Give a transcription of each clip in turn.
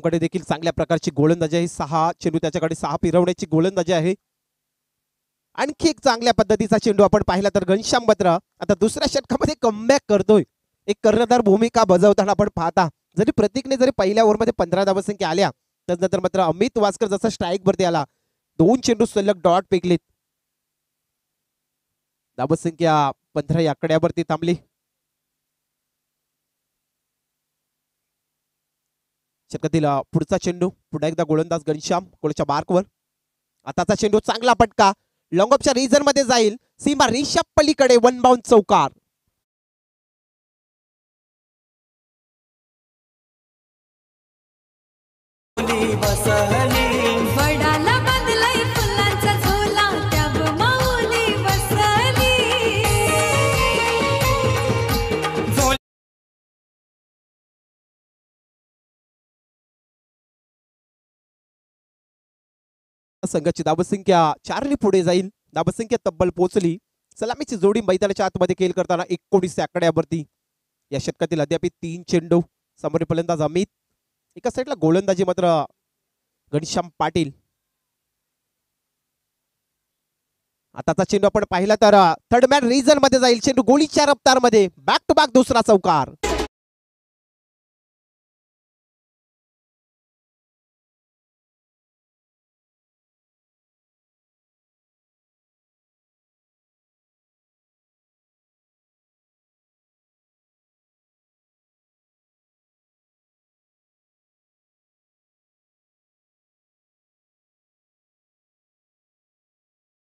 कडे देखील चांगल्या प्रकारची गोलंदाजी आहे. 6 चेंडू त्याच्याकडे 6 फिरवण्याची गोलंदाजी आहे. आणखी एक चांगल्या पद्धतीचा चेंडू आपण पाहिला तर घनश्याम बत्रा आता दुसऱ्या षटकामध्ये कमबॅक करतोय. एक कर्णधार भूमिका बजावताना आपण पाहता. जरी प्रतीकने जरी पहिल्या ओव्हरमध्ये 15 धावसंख्या आल्या त्यानंतर मात्र अमित वासकर जसा स्ट्राईक वरती आला 2 चेंडू सलग डॉट फेकलेत. धावसंख्या 15 या आकड्यावरती थांबली. षटकातील पुढचा चेंडू पुन्हा एकदा गोलंदाज घनश्याम गोलच्या मार्कवर. आताचा चेंडू चांगला फटका लॉंग ऑफच्या रिजन मध्ये जाईल. सीमा रेषा पलीकडे वन बाउंड चौकार. संघाची धावसंख्या 4 पुढे जाईल. धावसंख्या तब्बल पोहोचली. सलामीची जोडी मैदानाच्या आतमध्ये खेळ करताना 19 आकड्यावरती. या षटकातील अद्याप 3 चेंडू. समोरील फलंदाज अमित, एका साईडला गोलंदाजी मात्र घनश्याम पाटील. आताचा चेंडू आपण पाहिला तर थर्ड मॅन रिजन मध्ये जाईल. चेंडू गोळीच्या रफ्तार मध्ये बॅक टू बॅक दुसरा चौकार.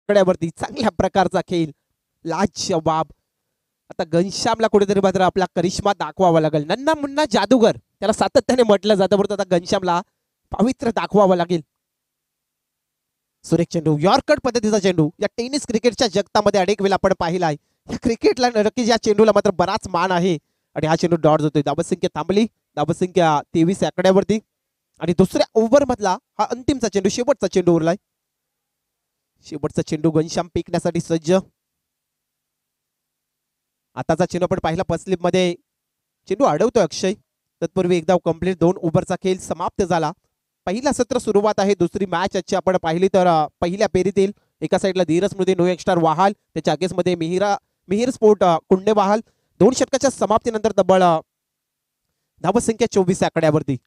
कड्यावरती चांगल्या प्रकारचा खेळ लाजवाब. आता घनश्यामला कुठेतरी मात्र आपला करिश्मा दाखवावा लागेल. नन्ना मुन्ना जादूगर त्याला सातत्याने म्हटलं जातं. परंतु आता घनश्यामला पवित्र दाखवावं लागेल. सुरेख चेंडू यॉर्कर पद्धतीचा चेंडू या टेनिस क्रिकेटच्या जगतामध्ये अनेक वेळा आपण पाहिलाय. या क्रिकेटला नक्कीच या चेंडूला मात्र बराच मान आहे आणि हा चेंडू डॉट होतोय. धावसंख्या थांबली. धावसंख्या 23 आकड्यावरती आणि दुसऱ्या ओव्हर मधला हा अंतिमचा चेंडू शेवटचा चेंडू उरलाय. शेवटचा चेंडू घनश्याम फेकण्यासाठी सज्ज. आताचा चेंडू आपण पाहिला पस्लिप मध्ये चेंडू अडवतोय अक्षय. तत्पूर्वी एकदा कंप्लीट 2 ओव्हरचा खेळ समाप्त झाला. पहिला सत्र सुरुवात आहे. दुसरी मॅच आजची आपण पाहिली तर पहिल्या पेरीतील एका साईडला धीरज स्मृती नो एक्स्टार वाहाल त्याच्या अगेन्स्टमध्ये मिहिर स्पोर्ट कुंडे वाहाल. 2 षटकाच्या समाप्तीनंतर तब्बल धावसंख्या 24 आकड्यावरती.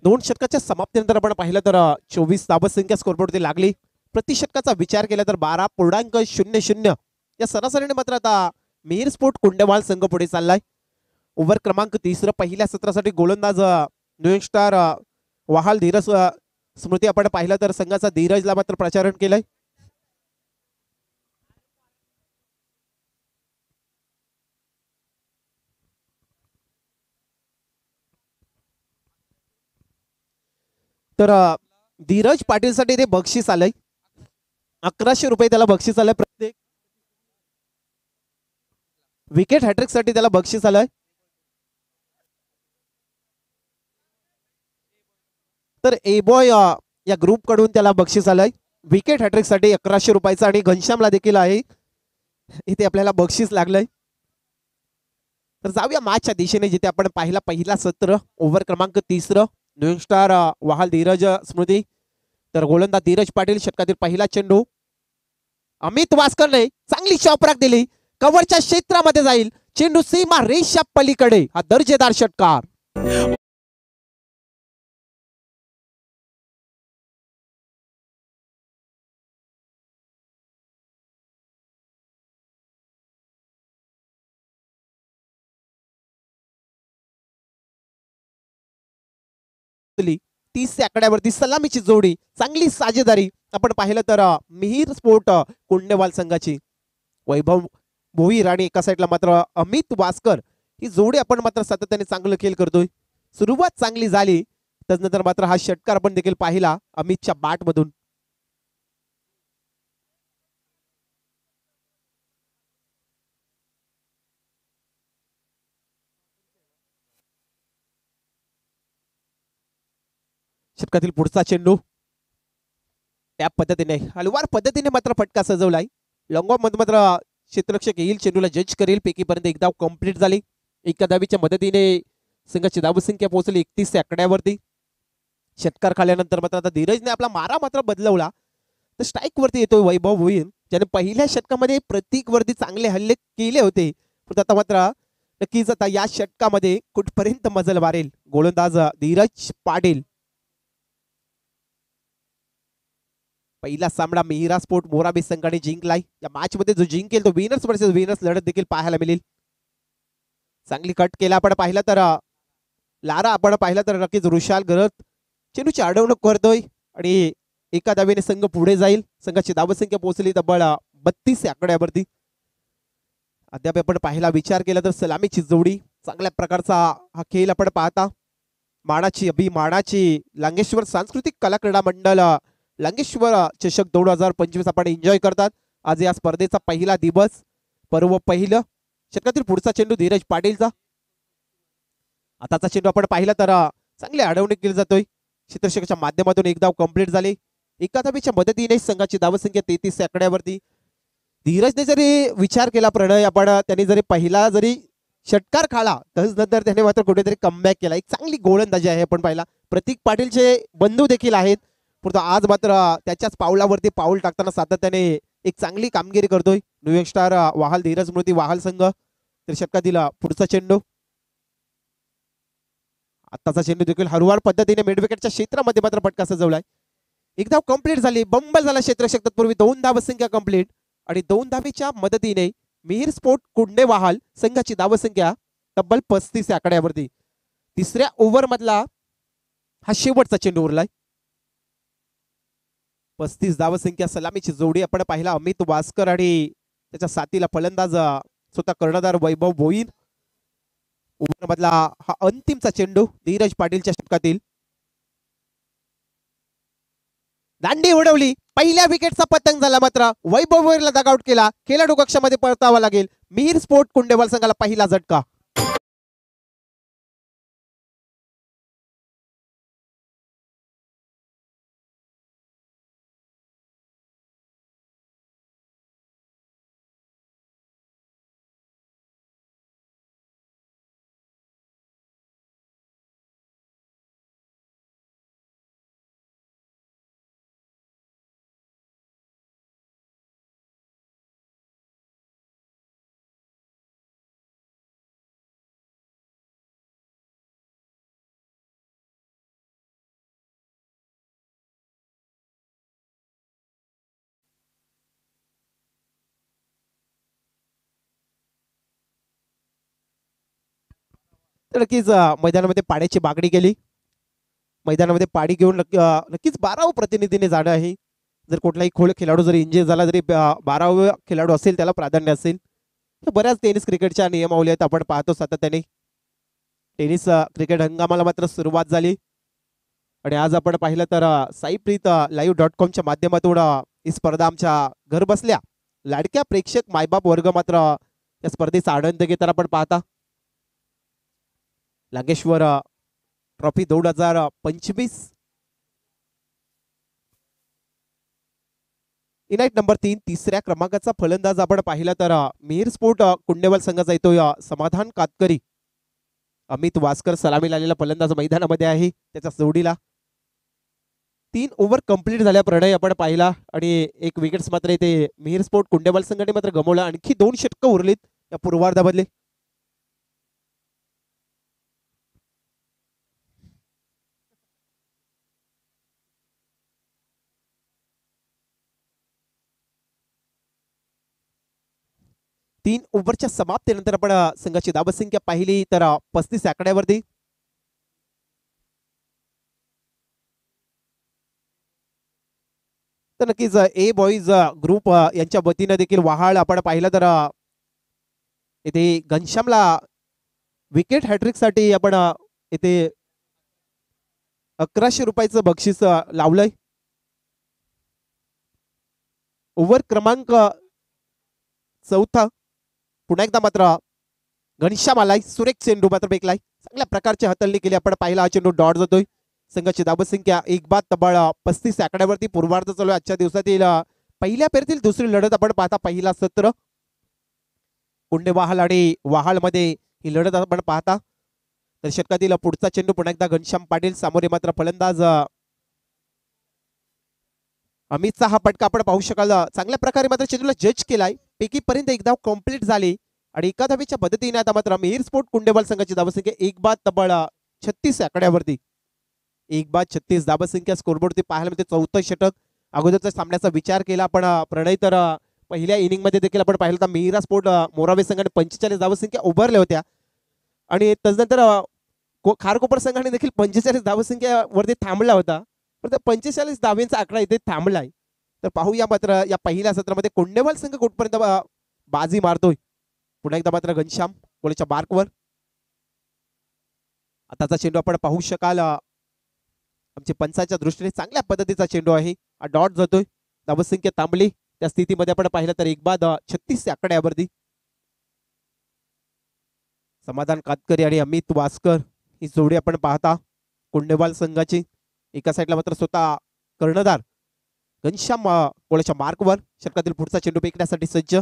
दोन षटकाच्या समाप्तीनंतर आपण पाहिलं तर 24 धावसंख्या स्कोरबोर्डवरती लागली. प्रति षटकाचा विचार केला तर 12.00 या सरासरीने मात्र आता मिहिर स्पोर्ट कुंडेवाल संघ पुढे चाललाय. ओव्हर क्रमांक 3 पहिल्या सत्रासाठी गोलंदाज न्यू स्टार वाहाल धीरज स्मृती आपण पाहिलं तर संघाचा धीरजला मात्र प्रचारण केलंय. तर धीरज पाटीलसाठी ते बक्षीस आलंय. 1100 रुपये त्याला बक्षीस आलंय. प्रत्येक विकेट हॅट्रिक साठी त्याला बक्षीस आलंय. तर ए बॉय या ग्रुप कडून त्याला बक्षीस आलंय विकेट हॅट्रिक साठी 1100 रुपयाचं. आणि घनश्यामला देखील आहे इथे आपल्याला बक्षीस लागलंय. तर जाऊया मॅचच्या दिशेने जिथे आपण पाहिला पहिला सत्र ओव्हर क्रमांक 3 न्यू स्टार वाहाल धीरज स्मृती. तर गोलंदाज धीरज पाटील. षटकातील पहिला चेंडू अमित वासकरने चांगली चौपराक दिली. कव्हरच्या क्षेत्रामध्ये जाईल. चेंडू सीमा रेषा पलीकडे. हा दर्जेदार षटकार. पोहोचली. 30 आकड्यावरती सलामीची जोडी, चांगली साजेदारी आपण पाहिलं तर मिहिर स्पोर्ट कुंडेवाल संघाची वैभव भोईर आणि एका साईडला मात्र अमित वास्कर ही जोडी आपण मात्र सातत्याने चांगलं खेळ करतोय. सुरुवात चांगली झाली, त्यानंतर मात्र हा षटकार आपण देखील पाहिला अमितच्या बॅट मधून. षटकातील पुढचा चेंडू त्या पद्धतीने हलवार पद्धतीने मात्र फटका सजवलाय. लॉंग ऑफ मध्ये मात्र क्षेत्ररक्षक येईल, चेंडूला जज करेल. पैकीपर्यंत एक धाव कंप्लीट झाली. एका धावीच्या मदतीने संघाची धावसंख्या पोहोचली 31 आकड्यावरती. षटकार खाल्यानंतर मात्र आता धीरजने आपला मारा मात्र बदलवला, तर स्ट्राईक वरती येतोय वैभव भोईर, ज्याने पहिल्या षटकामध्ये प्रतीक वरती चांगले हल्ले केले होते. पण आता मात्र नक्कीच आता या षटकामध्ये कुठपर्यंत मजल मारेल गोलंदाज धीरज पाटील. पहिला सामना मिहिरा स्पोर्ट मोराबी संघाने जिंकलाय. या मॅच मध्ये जो जिंकेल तो विनर्स वर्सेस विनर्स लढत देखील पाहायला मिळेल. चांगली कट केला आपण पाहिला तर लारा आपण पाहिला तर नक्कीच रुशाल गरत चेंडूची अडवणूक करतोय आणि एका धावेने संघ पुढे जाईल. संघाची धावसंख्या पोहोचली तब्बल 32 आकड्यावरती. अद्याप आपण पाहिला विचार केला तर सलामीची जोडी, चांगल्या प्रकारचा हा खेळ आपण पाहता. मानाची अभिमानाची लांगेश्वर सांस्कृतिक कला क्रीडा मंडळ लांगेश्वर चषक 2025 आपण एन्जॉय करतात. आज या स्पर्धेचा पहिला दिवस, पर्व पहिलं. षटकातील पुढचा चेंडू धीरज पाटीलचा. आताचा चेंडू आपण पाहिला तर चांगली अडवणूक केली जातोय. क्षेत्ररक्षकाच्या माध्यमातून एक धाव कंप्लीट झाली. एका धावेच्या मदतीने संघाची धावसंख्या 33 आकड्यावरती. धीरजने जरी विचार केला प्रणय आपण, त्याने जरी पहिला जरी षटकार खाला त्यानंतर त्याने मात्र कुठेतरी कमबॅक केला. एक चांगली गोलंदाजी आहे आपण पाहिला. प्रतीक पाटीलचे बंधू देखील आहेत, परंतु आज मात्र त्याच्याच पावलावरती पाऊल टाकताना सातत्याने एक चांगली कामगिरी करतोय न्यू स्टार वाहाल धीरज स्मृती वाहाल संघ. तर षटकातील पुढचा चेंडू, आताचा चेंडू देखील हरवार पद्धतीने मिडविकेटच्या क्षेत्रामध्ये मात्र फटका सजवलाय. एक धाव कंप्लीट झाली, बंबल झाला क्षेत्ररक्षक. तत्पूर्वी 2 धावसंख्या कंप्लीट आणि 2 धावेच्या मदतीने मिहिर स्पोर्ट कुंडेवाहाल संघाची धावसंख्या तब्बल 35 आकड्यावरती. तिसऱ्या ओव्हर मधला हा शेवटचा चेंडू उरलाय. 35 धावसंख्या, सलामीची जोडी आपण पाहिला अमित वास्कर आणि त्याच्या साथीला फलंदाज स्वतः कर्णधार वैभव भोईर. ओव्हर मधला हा अंतिमचा चेंडू धीरज पाटीलच्या षटकातील. दांडी उडवली, पहिल्या विकेटचा पतंग झाला, मात्र वैभव भोईरला दगावट केला. खेळाडू कक्षामध्ये परतावा लागेल. मिहिर स्पोर्ट कुंडेवाल संघाला पहिला झटका. तर नक्कीच मैदानामध्ये पाण्याची मागणी केली. मैदानामध्ये पाणी घेऊन नक्कीच 12व प्रतिनिधीने जाणं आहे. जर कुठलाही खेळाडू जरी इंजर झाला तरी 12वा खेळाडू असेल त्याला प्राधान्य असेल. बऱ्याच टेनिस क्रिकेटच्या नियमावली आहेत आपण पाहतो सातत्याने. टेनिस क्रिकेट हंगामाला मात्र सुरुवात झाली आणि आज आपण पाहिलं तर साईप्रीत live.com माध्यमातून ही स्पर्धा आमच्या घर बसल्या लाडक्या प्रेक्षक मायबाप वर्ग मात्र या स्पर्धेचा आनंद घेताना आपण पाहता. लांगेश्वर ट्रॉफी 2025 इनाईट नंबर 3 तिसऱ्या क्रमांकाचा फलंदाज आपण पाहिला तर मिहिर स्पोर्ट कुंडेवाल संघाचा येतोय समाधान कातकरी. अमित वास्कर सलामीला आलेला फलंदाज मैदानामध्ये आहे. त्याच्या जोडीला 3 ओव्हर कंप्लीट झाल्या प्रणय आपण पाहिला आणि एक विकेट्स मात्र इथे मिहिर स्पोर्ट कुंडेवाल संघाने मात्र गमावला. आणखी 2 षटकं उरलीत या पूर्वार्धामधले. तीन ओव्हरच्या समाप्तीनंतर आपण संघाची धावसंख्या पाहिली तर 35 आकड्यावरती. तर नक्कीच ए बॉईज ग्रुप यांच्या वतीने देखील वहाळ आपण पाहिलं तर इथे घनश्यामला विकेट हॅट्रिक साठी आपण इथे 1100 रुपयाचं बक्षीस लावलंय. ओव्हर क्रमांक 4 पुन्हा एकदा मात्र घनश्याम आलाय. सुरेख चेंडू मात्र बेकलाय. चांगल्या प्रकारची हाताळणी केली आपण पाहिला. हा चेंडू डॉट जातोय. संघाची धावसंख्या एक बाद तब्बल 35 आकड्यावरती पूर्वार्ध चालू आहे. आजच्या दिवसातील पहिल्या फेरीतील दुसरी लढत आपण पाहता. पहिला सत्र कुंडे वाहाल आणि वाहाल मध्ये ही लढत आपण पाहता. तर षटकातील पुढचा चेंडू पुन्हा एकदा घनश्याम पाटील सामोरे मात्र फलंदाज अमितचा हा पटका आपण पाहू शकाल. चांगल्या प्रकारे मात्र चेंडूला जज केलाय. पैकी पर्यंत एक धाव कंप्लीट झाली आणि एका धावेच्या मदतीने आता मात्र मिहीर स्पोर्ट कुंडेवाल संघाची धावसंख्या एक बाद तब्बल 36 आकड्यावरती. एक बाद 36 धावसंख्या स्कोरबोर्डवरती पाहायला मिळते. चौथं षटक अगोदरच्या सामन्याचा विचार केला पण प्रणय तर पहिल्या इनिंग मध्ये देखील आपण पाहिलं तर मिहिरा स्पोर्ट मोरावे संघाने 45 धावसंख्या उभारल्या होत्या आणि त्यानंतर खारकोपर संघाने देखील 45 धावसंख्यावरती थांबला होता. पण 45 धावेंचा आकडा इथे थांबलाय. तर पाहूया मात्र या पहिल्या सत्रामध्ये कोंडेवाल संघ कुठपर्यंत बाजी मारतोय. पुन्हा एकदा मात्र घनश्याम गोलच्या मार्कवर. आताचा चेंडू आपण पाहू शकाल. आमच्या पंचाच्या दृष्टीने चांगल्या पद्धतीचा चेंडू आहे. डॉट जातोय. धावसंख्या थांबली. त्या स्थितीमध्ये आपण पाहिलं तर एक बाद 36 आकड्यावरती. समाधान कातकरी आणि अमित वासकर ही जोडी आपण पाहता कोंडेवाल संघाची. एका साईडला मात्र स्वतः कर्णधार घनश्याम गोळ्याच्या मार्कवर. षटकातील पुढचा चेंडू फेकण्यासाठी सज्ज.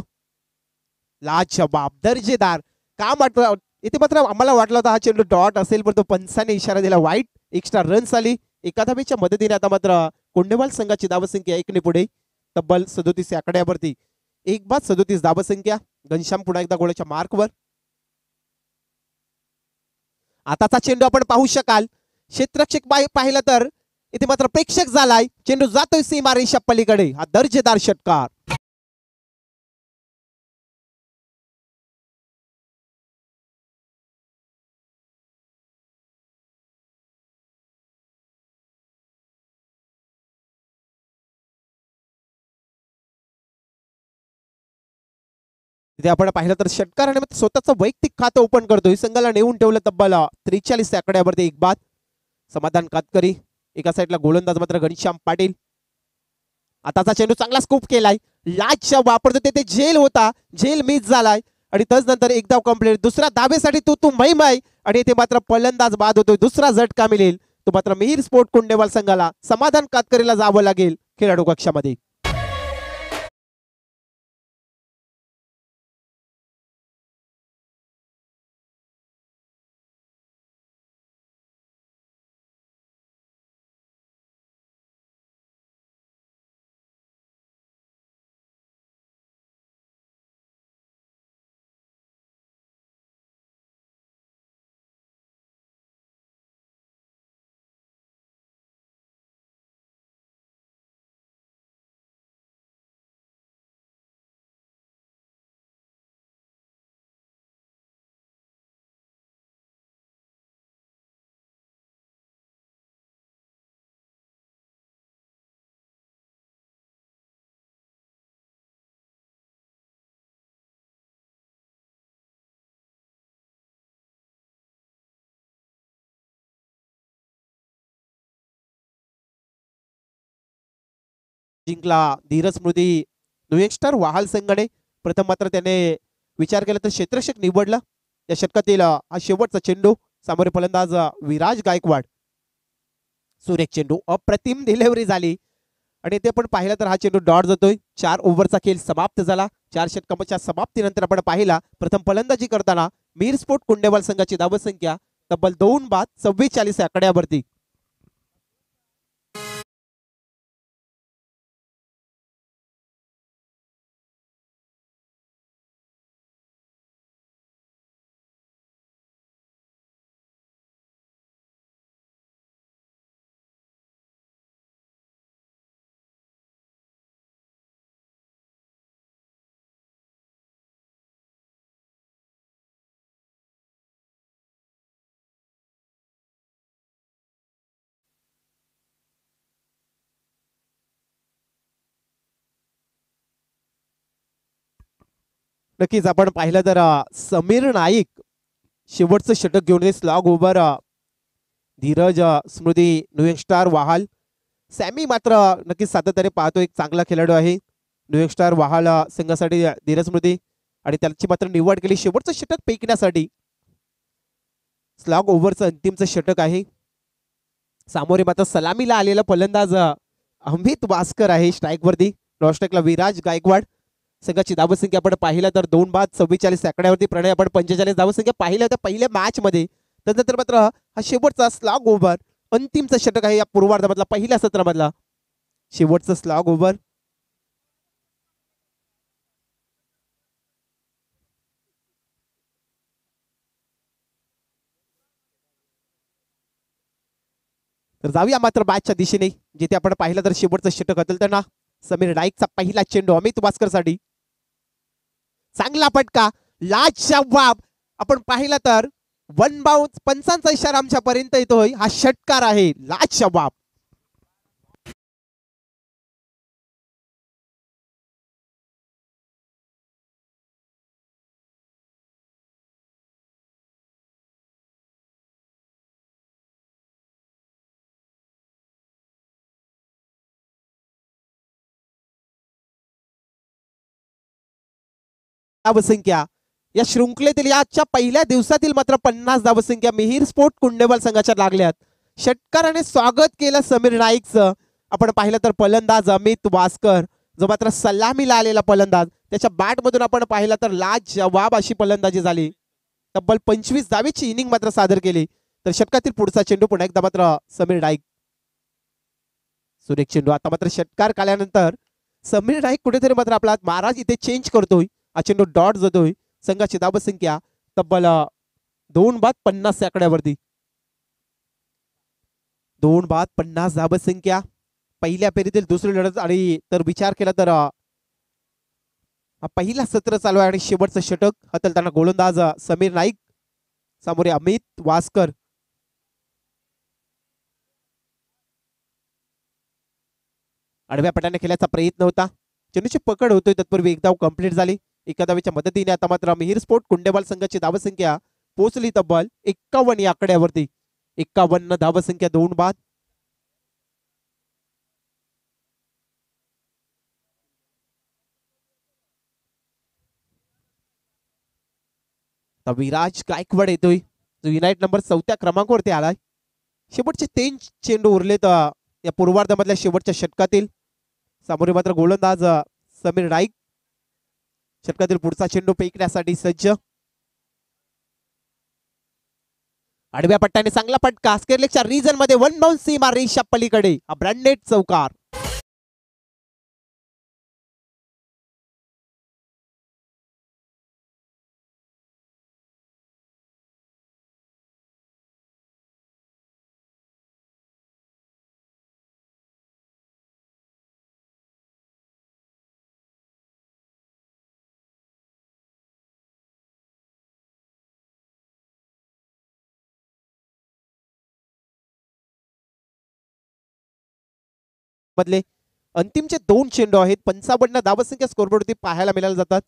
लाजवाब दर्जेदार काम वाटलं इथे मात्र आम्हाला वाटलं होतं हा चेंडू डॉट असेल पण तो पंचाने इशारा दिला. वाईट एक्स्ट्रा रन्स आली. एका धावेच्या मदतीने आता मात्र कोंडेवाल संघाची धावसंख्या एकने पुढे तब्बल 37 आकड्यावरती. एक बाद 37 धावसंख्या. घनश्याम पुन्हा एकदा गोळ्याच्या मार्कवर. आताचा चेंडू आपण पाहू शकाल. क्षेत्ररक्षक पाहिलं तर इथे मात्र प्रेक्षक झालाय. चेंडू जातोय सीमारेषा पलीकडे. हा दर्जेदार षटकार. तिथे आपण पाहिलं तर षटकार आणि स्वतःचं वैयक्तिक खातं ओपन करतोय. संघाला नेऊन ठेवलं तब्बल 43 आकड्यावरती एक बाद. समाधान कातकरी. एका साईडला गोलंदाज मात्र घनश्याम पाटील. आताचा चेंडू चांगला स्कूप केलाय. लाजच्या वापरतो ते जेल होता. जेल मिस झालाय आणि त्यानंतर एक धाव कंप्लीट. दुसऱ्या धावेसाठी तू मैमाय आणि इथे मात्र फलंदाज बाद होतोय. दुसरा झटका मिळेल तो मात्र मिहीर स्पोर्ट कुंडेवाल संघाला. समाधान कातकरीला जावं लागेल खेळाडू कक्षामध्ये. जिंकला धीरज स्मृती न्यूएक्स्टर वाहाल संघाने. प्रथम मात्र त्याने विचार केला तर क्षेत्ररक्षक निवडला. या षटकातील हा शेवटचा चेंडू. सामोरे फलंदाज विराज गायकवाड. सुरेख चेंडू अप्रतिम डिलिव्हरी झाली आणि ते पण पाहिलं तर हा चेंडू डॉट जातोय. 4 ओव्हरचा खेळ समाप्त झाला. 4 षटकांच्या समाप्तीनंतर आपण पाहिला प्रथम फलंदाजी करताना मिहीर स्पोर्ट कुंडेवाल संघाची धावसंख्या तब्बल 2 बाद 44 आकड्यावरती. नक्कीच आपण पाहिलं तर समीर नाईक शेवटचं षटक घेऊन स्लॉग ओव्हर धीरज स्मृती न्यू स्टार वाहाल सॅमी मात्र नक्कीच सातत्याने पाहतो एक चांगला खेळाडू आहे न्यू स्टार वाहाल संघासाठी धीरज स्मृती आणि त्याची मात्र निवड केली शेवटचं षटक फेकण्यासाठी स्लॉग ओव्हरचं अंतिमचं षटक आहे सामोरे मात्र सलामीला आलेला फलंदाज अमित वास्कर आहे स्ट्राईक वरती क्रॉसस्ट्राईकला विराज गायकवाड संघाची धावसंख्या आपण पाहिलं तर 2 बाद 44 आकड्यावरती प्रणय आपण 45 धावसंख्या पाहिल्या होत्या पहिल्या मॅच मध्ये त्यानंतर मात्र हा शेवटचा स्लॉग ओव्हर अंतिमचं षटक आहे या पूर्वार्धामधला पहिल्या सत्रामधला शेवटचं स्लॉग ओव्हर तर जाऊया मात्र मॅचच्या दिशेने जिथे आपण पाहिलं तर शेवटचं षटक हतलताना समीर नाईकचा पहिला चेंडू अमित वास्कर साठी चांगला फटका लाजवाब आपण पाहिलं तर वन बाउन्स पंचांचा इशारा आमच्यापर्यंत येतोय हा षटकार आहे लाजवाब धावसंख्या या शृंखलेतील याच्या पहिल्या दिवसातील मात्र 50 धावसंख्या मिहिर स्पोर्ट कुंडेवाल संघाच्या लागल्यात षटकाराने स्वागत केलं समीर नाईकचं आपण पाहिलं तर फलंदाज अमित वास्कर जो मात्र सलामीला आलेला फलंदाज त्याच्या बॅट मधून आपण पाहिलं तर लाजवाब अशी फलंदाजी झाली तब्बल 25 धावेची इनिंग मात्र सादर केली तर षटकातील पुढचा चेंडू पुन्हा एकदा मात्र समीर नाईक सुरेख चेंडू आता मात्र षटकार काल्यानंतर समीर नाईक कुठेतरी मात्र आपला महाराज इथे चेंज करतोय हा चेंडू डॉट जातोय संघाची धावसंख्या तब्बल 2 बाद 50 आकड्यावरती 2 बाद 50 धावसंख्या पहिल्या फेरीतील दुसरी लढत आणि तर विचार केला तर पहिला सत्र चालू आहे आणि शेवटचं षटक हतलताना गोलंदाज समीर नाईक सामोरे अमित वास्कर आडव्या पटाने खेळण्याचा प्रयत्न होता चेंडूची पकड होतोय तत्पूर्वी एक धाव कंप्लीट झाली एका धावेच्या मदतीने आता मात्र मिहिर स्पोर्ट कुंडेवाल संघाची धावसंख्या पोहोचली तब्बल 51 या आकड्यावरती 51 धावसंख्या 2 बाद विराज गायकवाड येतोय जो युनाइट नंबर 4थ्या क्रमांकावरती आलाय शेवटचे 3 चेंडू उरलेत या पूर्वार्धामधल्या शेवटच्या षटकातील सामोरे मात्र गोलंदाज समीर नाईक षटकातील पुढचा चेंडू फेकण्यासाठी सज्ज आडव्या पट्ट्याने चांगला फटका स्केअरलेगच्या रिजन मध्ये वन बाउन्स सीमा रेषा पलीकडे हा ब्रँडेड चौकार मधले अंतिमचे 2 चेंडू आहेत 55 धावसंख्या स्कोरबोर्डवरती पाहायला मिळायला जातात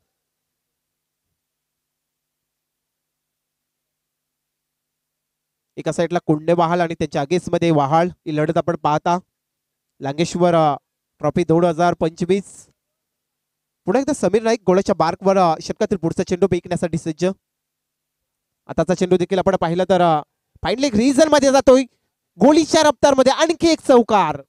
एका साईडला कुंडे वाहाळ आणि त्यांच्या अगेन्स्ट मध्ये वाहाळ ही लढत आपण पाहता लांगेश्वर ट्रॉफी 2025 पुन्हा एकदा समीर नाईक गोळ्याच्या बार्कवर षटकातील पुढचा चेंडू फेकण्यासाठी सज्ज आताचा चेंडू देखील आपण पाहिला तर फायनली रिजन मध्ये जातोय गोलीच्या रफ्तारमध्ये आणखी एक चौकार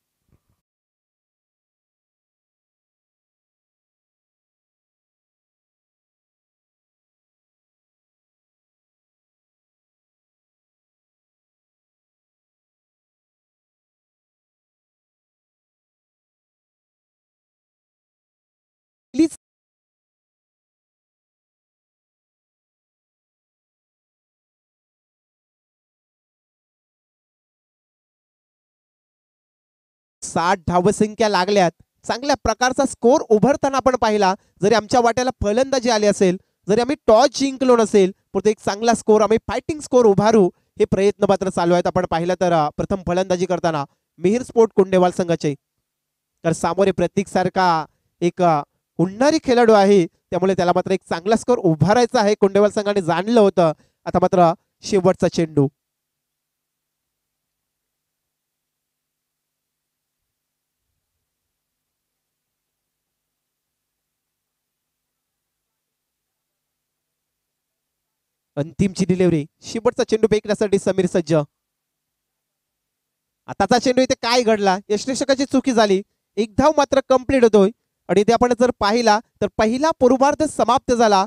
प्लीज 60 धावसंख्या लागल्यात चांगल्या प्रकारचा स्कोर उभरताना आपण पाहिला जरी आमच्या वाट्याला फलंदाजी आली असेल जरी आम्ही टॉस जिंकलो नसेल पण एक चांगला स्कोर आम्ही फायटिंग स्कोर उभारू हे प्रयत्न मात्र चालू आहेत आपण पाहिलं तर प्रथम फलंदाजी करताना मिहिर स्पोर्ट कुंडेवाल संघाचे तर सामोरे प्रतीक सारखा एक उन्हारी खेळाडू आहे त्यामुळे त्याला मात्र एक चांगला स्कोर उभारायचा आहे. कुंडेवाल संघाने जाणलं होतं. आता मात्र शेवटचा चेंडू. अंतिमची डिलिव्हरी. शेवटचा चेंडू फेकण्यासाठी समीर सज्ज. आताचा चेंडू इथे काय घडला, यष्टिरक्षकाची चुकी झाली. एक धाव मात्र कंप्लीट होतोय आणि इथे आपण जर पाहिला तर पहिला पूर्वार्ध समाप्त झाला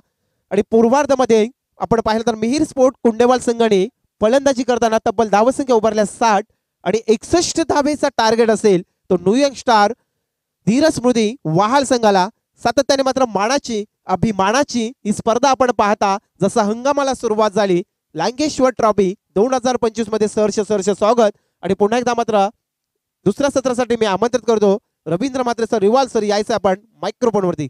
आणि पूर्वार्धामध्ये आपण पाहिलं तर मिहीर स्पोर्ट कुंडेवाल संघाने फलंदाजी करताना तब्बल धावसंख्या उभारल्या 60 आणि 61 धावेचा टार्गेट असेल तो न्यूयॉर्क स्टार धीर स्मृती वाहाल संघाला. सातत्याने मात्र मानाची अभिमानाची ही स्पर्धा आपण पाहता जसा हंगामाला सुरुवात झाली. लांगेश्वर ट्रॉफी 2025 मध्ये सहर्ष स्वागत. आणि पुन्हा एकदा मात्र दुसऱ्या सत्रासाठी मी आमंत्रित करतो रवींद्र म्हात्रे सर, रिवाल सर, यायचं आपण मायक्रोफोन वरती.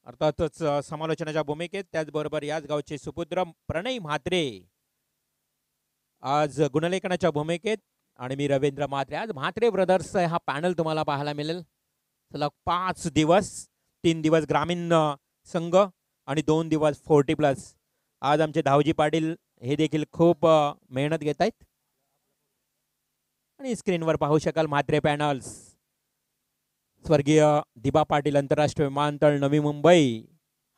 अर्थातच समालोचनाच्या भूमिकेत त्याचबरोबर याच गावचे सुपुत्र प्रणय म्हात्रे आज गुणलेखनाच्या भूमिकेत आणि मी रवींद्र म्हात्रे. आज म्हात्रे ब्रदर्स हा पॅनल तुम्हाला पाहायला मिळेल. चला 5 दिवस, 3 दिवस ग्रामीण संघ आणि 2 दिवस 40+. आज आमचे धावजी पाटील हे देखील खूप मेहनत घेत आहेत आणि स्क्रीनवर पाहू शकाल म्हात्रे पॅनल्स. स्वर्गीय दिबा पाटील आंतरराष्ट्रीय विमानतळ नवी मुंबई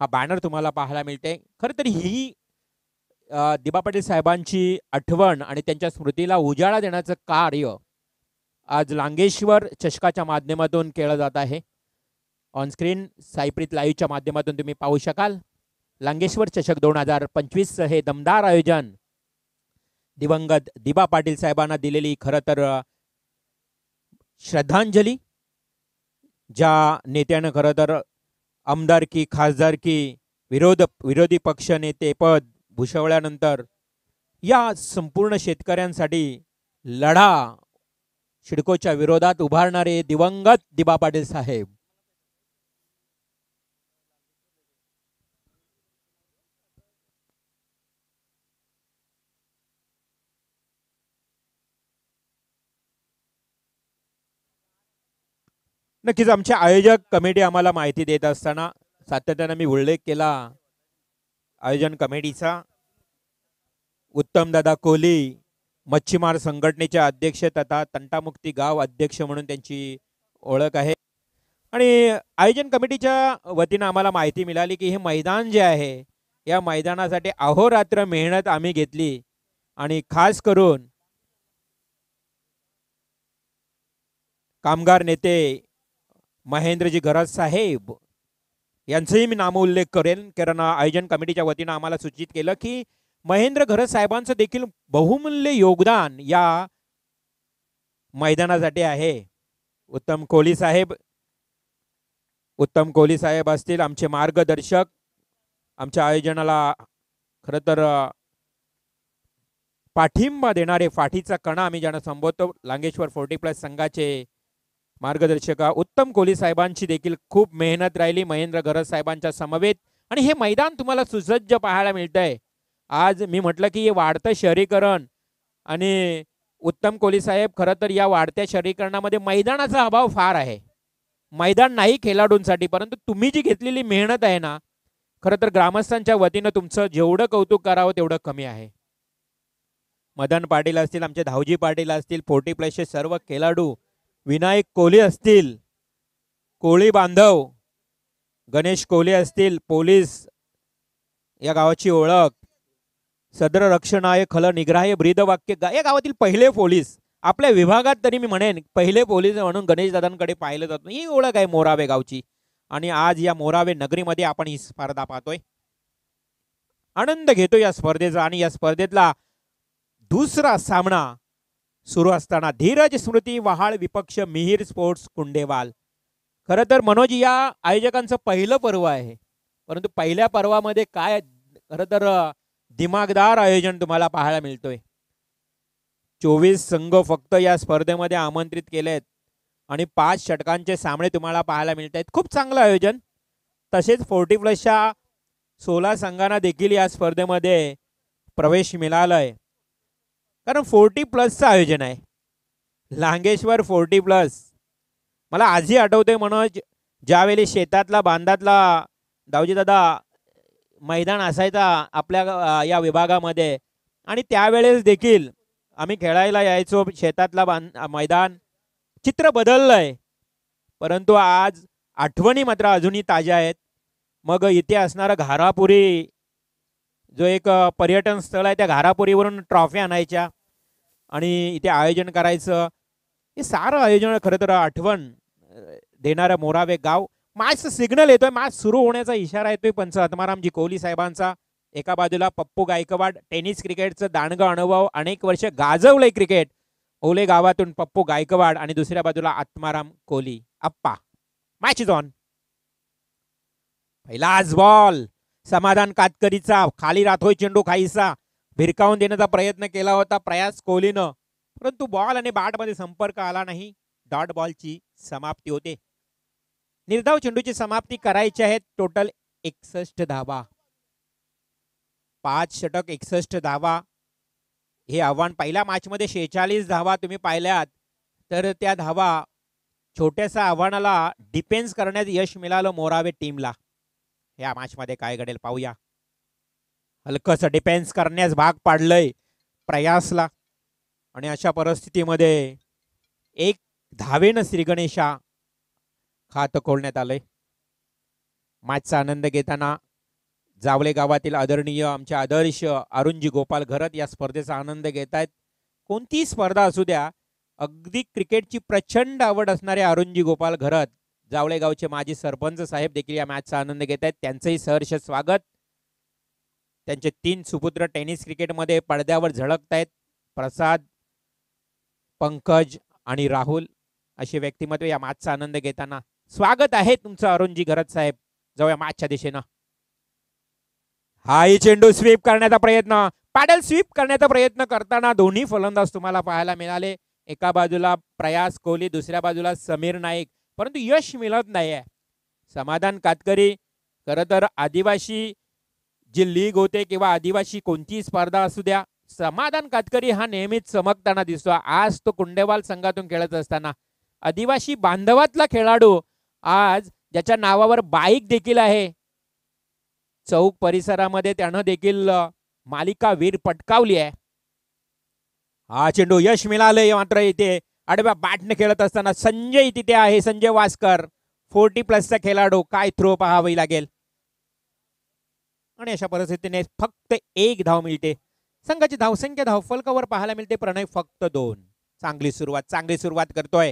हा बॅनर तुम्हाला पाहायला मिळते. खरं तर ही दिबा पाटील साहेबांची आठवण आणि त्यांच्या स्मृतीला उजाळा देण्याचं कार्य आज लांगेश्वर चषकाच्या माध्यमातून केलं जात आहे. ऑन स्क्रीन साईप्रीत लाईव्हच्या माध्यमातून तुम्ही पाहू शकाल. लांगेश्वर चषक 2025 हे दमदार आयोजन दिवंगत दिबा पाटील साहेबांना दिलेली खरं तर श्रद्धांजली. ज्या नेत्यानं खरं तर आमदारकी, खासदारकी, विरोधी पक्ष नेते पद भूषवल्यानंतर या संपूर्ण शेतकऱ्यांसाठी लढा सिडकोच्या विरोधात उभारणारे दिवंगत दिबा पाटील साहेब. नक्कीच आमच्या आयोजक कमिटी आम्हाला माहिती देत असताना सातत्याने मी उल्लेख केला आयोजन कमिटीचा. उत्तम दादा कोहली मच्छीमार संघटनेचे अध्यक्ष तथा तंटामुक्ती गाव अध्यक्ष म्हणून त्यांची ओळख आहे. आणि आयोजन कमिटीच्या वतीनं आम्हाला माहिती मिळाली की हे मैदान जे आहे या मैदानासाठी अहोरात्र मेहनत आम्ही घेतली आणि खास करून कामगार नेते महेंद्रजी घरत साहेब यांचंही मी नामोल्लेख करेन. कारण आयोजन कमिटीच्या वतीनं आम्हाला सूचित केलं की महेंद्र घरत साहेबांचं देखील बहुमूल्य योगदान या मैदानासाठी आहे. उत्तम कोहली साहेब असतील आमचे मार्गदर्शक, आमच्या आयोजनाला खरं तर पाठिंबा देणारे, फाठीचा कणा आम्ही ज्यांना संबोधतो, लांगेश्वर 40+ संघाचे मार्गदर्शक उत्तम कोहली साहेबांची देखील खूप मेहनत राहिली महेंद्र घरत साहेबांच्या समवेत. आणि हे मैदान तुम्हाला सुसज्ज पाहायला मिळतंय. आज मी म्हटलं की हे वाढतं शहरीकरण आणि उत्तम कोहली साहेब खरं तर या वाढत्या शहरीकरणामध्ये मैदानाचा अभाव फार आहे. मैदान नाही खेळाडूंसाठी, परंतु तुम्ही जी घेतलेली मेहनत आहे ना, खरं तर ग्रामस्थांच्या वतीनं तुमचं जेवढं कौतुक करावं तेवढं कमी आहे. मदन पाटील असतील, आमचे धावजी पाटील असतील, 40+ सर्व खेळाडू, विनायक कोहली असतील, कोळी बांधव, गणेश कोहली असतील, पोलीस या गावाची ओळख, सदर रक्षणाय खल निग्राह्य ब्रीदवाक्य, या गावातील पहिले पोलीस, आपल्या विभागात तरी मी म्हणेन पहिले पोलीस म्हणून गणेश दादांकडे पाहिलं जातं, ही ओळख आहे मोरावे गावची. आणि आज या मोरावे नगरीमध्ये आपण ही स्पर्धा पाहतोय, आनंद घेतो या स्पर्धेचा. आणि या स्पर्धेतला दुसरा सामना सुरू असताना धीरज स्मृती वहाळ विपक्ष मिहीर स्पोर्ट्स कुंडेवाल. खरं तर मनोज, या आयोजकांचं पहिलं पर्व आहे, परंतु पहिल्या पर्वामध्ये काय खरं तर दिमागदार आयोजन तुम्हाला पाहायला मिळतोय. 24 संघ फक्त या स्पर्धेमध्ये आमंत्रित केलेत आणि 5 षटकांचे सामने तुम्हाला पाहायला मिळत आहेत. खूप चांगलं आयोजन. तसेच 40+च्या 16 संघांना देखील या स्पर्धेमध्ये प्रवेश मिळालाय, कारण 40+चं आयोजन आहे. लांगेश्वर 40+. मला आजही आठवते मनोज, ज्यावेळी शेतातला बांधातला दावजी दादा मैदान असायचा आपल्या या विभागामध्ये, आणि त्यावेळेस देखील आम्ही खेळायला यायचो शेतातला मैदान. चित्र बदललंय, परंतु आज आठवणी मात्र अजूनही ताज्या आहेत. मग इथे असणारा घारापुरी जो एक पर्यटन स्थळ आहे, त्या घारापुरीवरून ट्रॉफी आणायच्या आणि इथे आयोजन करायचं. हे सारं आयोजन खरं तर आठवण देणारं मोरावे गाव. मॅच सिग्नल येतोय, मॅच सुरू होण्याचा इशारा येतोय पंच आत्मारामजी कोहली साहेबांचा. एका बाजूला पप्पू गायकवाड, टेनिस क्रिकेटचं दांडगं अनुभव, अनेक वर्ष गाजवलंय क्रिकेट ओले गावातून पप्पू गायकवाड, आणि दुसऱ्या बाजूला Atmaram Kohli Appa. Match is on. पहिलाच बॉल समाधान कातकरीचा, खाली राहतोय चेंडू काहीसा, भिरकावून देण्याचा प्रयत्न केला होता प्रयास कोहलीनं, परंतु बॉल आणि बॅट मध्ये संपर्क आला नाही. डॉट बॉलची समाप्ती होते. निर्धाव चेंडूची समाप्ती करायची आहे. टोटल 61 धावा, 5 षटक 61 धावा. हे आव्हान पहिल्या मॅच मध्ये 46 धावा तुम्ही पाहिल्यात, तर त्या धावा छोट्याशा आव्हानाला डिफेन्स करण्यात यश मिळालं मोरावे टीमला. या मॅच मध्ये काय घडेल पाहूया. हलकस डिफेन्स करण्यास भाग पाडलंय प्रयासला, आणि अशा परिस्थितीमध्ये 1 धावेनं श्रीगणेशा खातं खोलण्यात आलंय. मॅचचा आनंद घेताना जावले गावातील आदरणीय आमचे आदर्श अरुणजी गोपाल घरत या स्पर्धेचा आनंद घेत आहेत. कोणतीही स्पर्धा असू द्या, अगदी क्रिकेटची प्रचंड आवड असणारे अरुणजी गोपाल घरत, जावळे गावचे माजी सरपंच साहेब देखील या मॅचचा आनंद घेत आहेत. त्यांचंही सहर्ष स्वागत. त्यांचे 3 सुपुत्र टेनिस क्रिकेटमध्ये पडद्यावर झळकत आहेत. प्रसाद, पंकज आणि राहुल अशी व्यक्तिमत्व या मॅचचा आनंद घेताना. स्वागत आहे तुमचं अरुणजी घरत साहेब. जाऊया मॅचच्या दिशेनं. हाही चेंडू स्वीप करण्याचा प्रयत्न, पॅडल स्वीप करण्याचा प्रयत्न करताना दोन्ही फलंदाज तुम्हाला पाहायला मिळाले. एका बाजूला प्रयास कोहली, दुसऱ्या बाजूला समीर नाईक, परंतु यश मिळत नाहीये. समाधान कातकरी, खरं तर आदिवासी जी लीग होते किंवा आदिवासी कोणतीही स्पर्धा असू द्या, समाधान कातकरी हा नेहमीच चमकताना दिसतो. आज तो कुंडेवाल संघातून खेळत असताना आदिवासी बांधवातला खेळाडू, आज ज्याच्या नावावर बाईक देखील आहे, चौक परिसरामध्ये त्यानं देखील मालिका वीर पटकावली आहे. हा चेंडू यश मिळाले, मात्र इथे आडव्या बॅटने खेळत असताना संजय तिथे आहे. संजय वास्कर 40+चा खेळाडू. काय थ्रो पाहावी लागेल, आणि अशा परिस्थितीने फक्त 1 धाव मिळते. संघाची धावसंख्या धावफलकावर पाहायला मिळते प्रणय फक्त 2. चांगली सुरुवात करतोय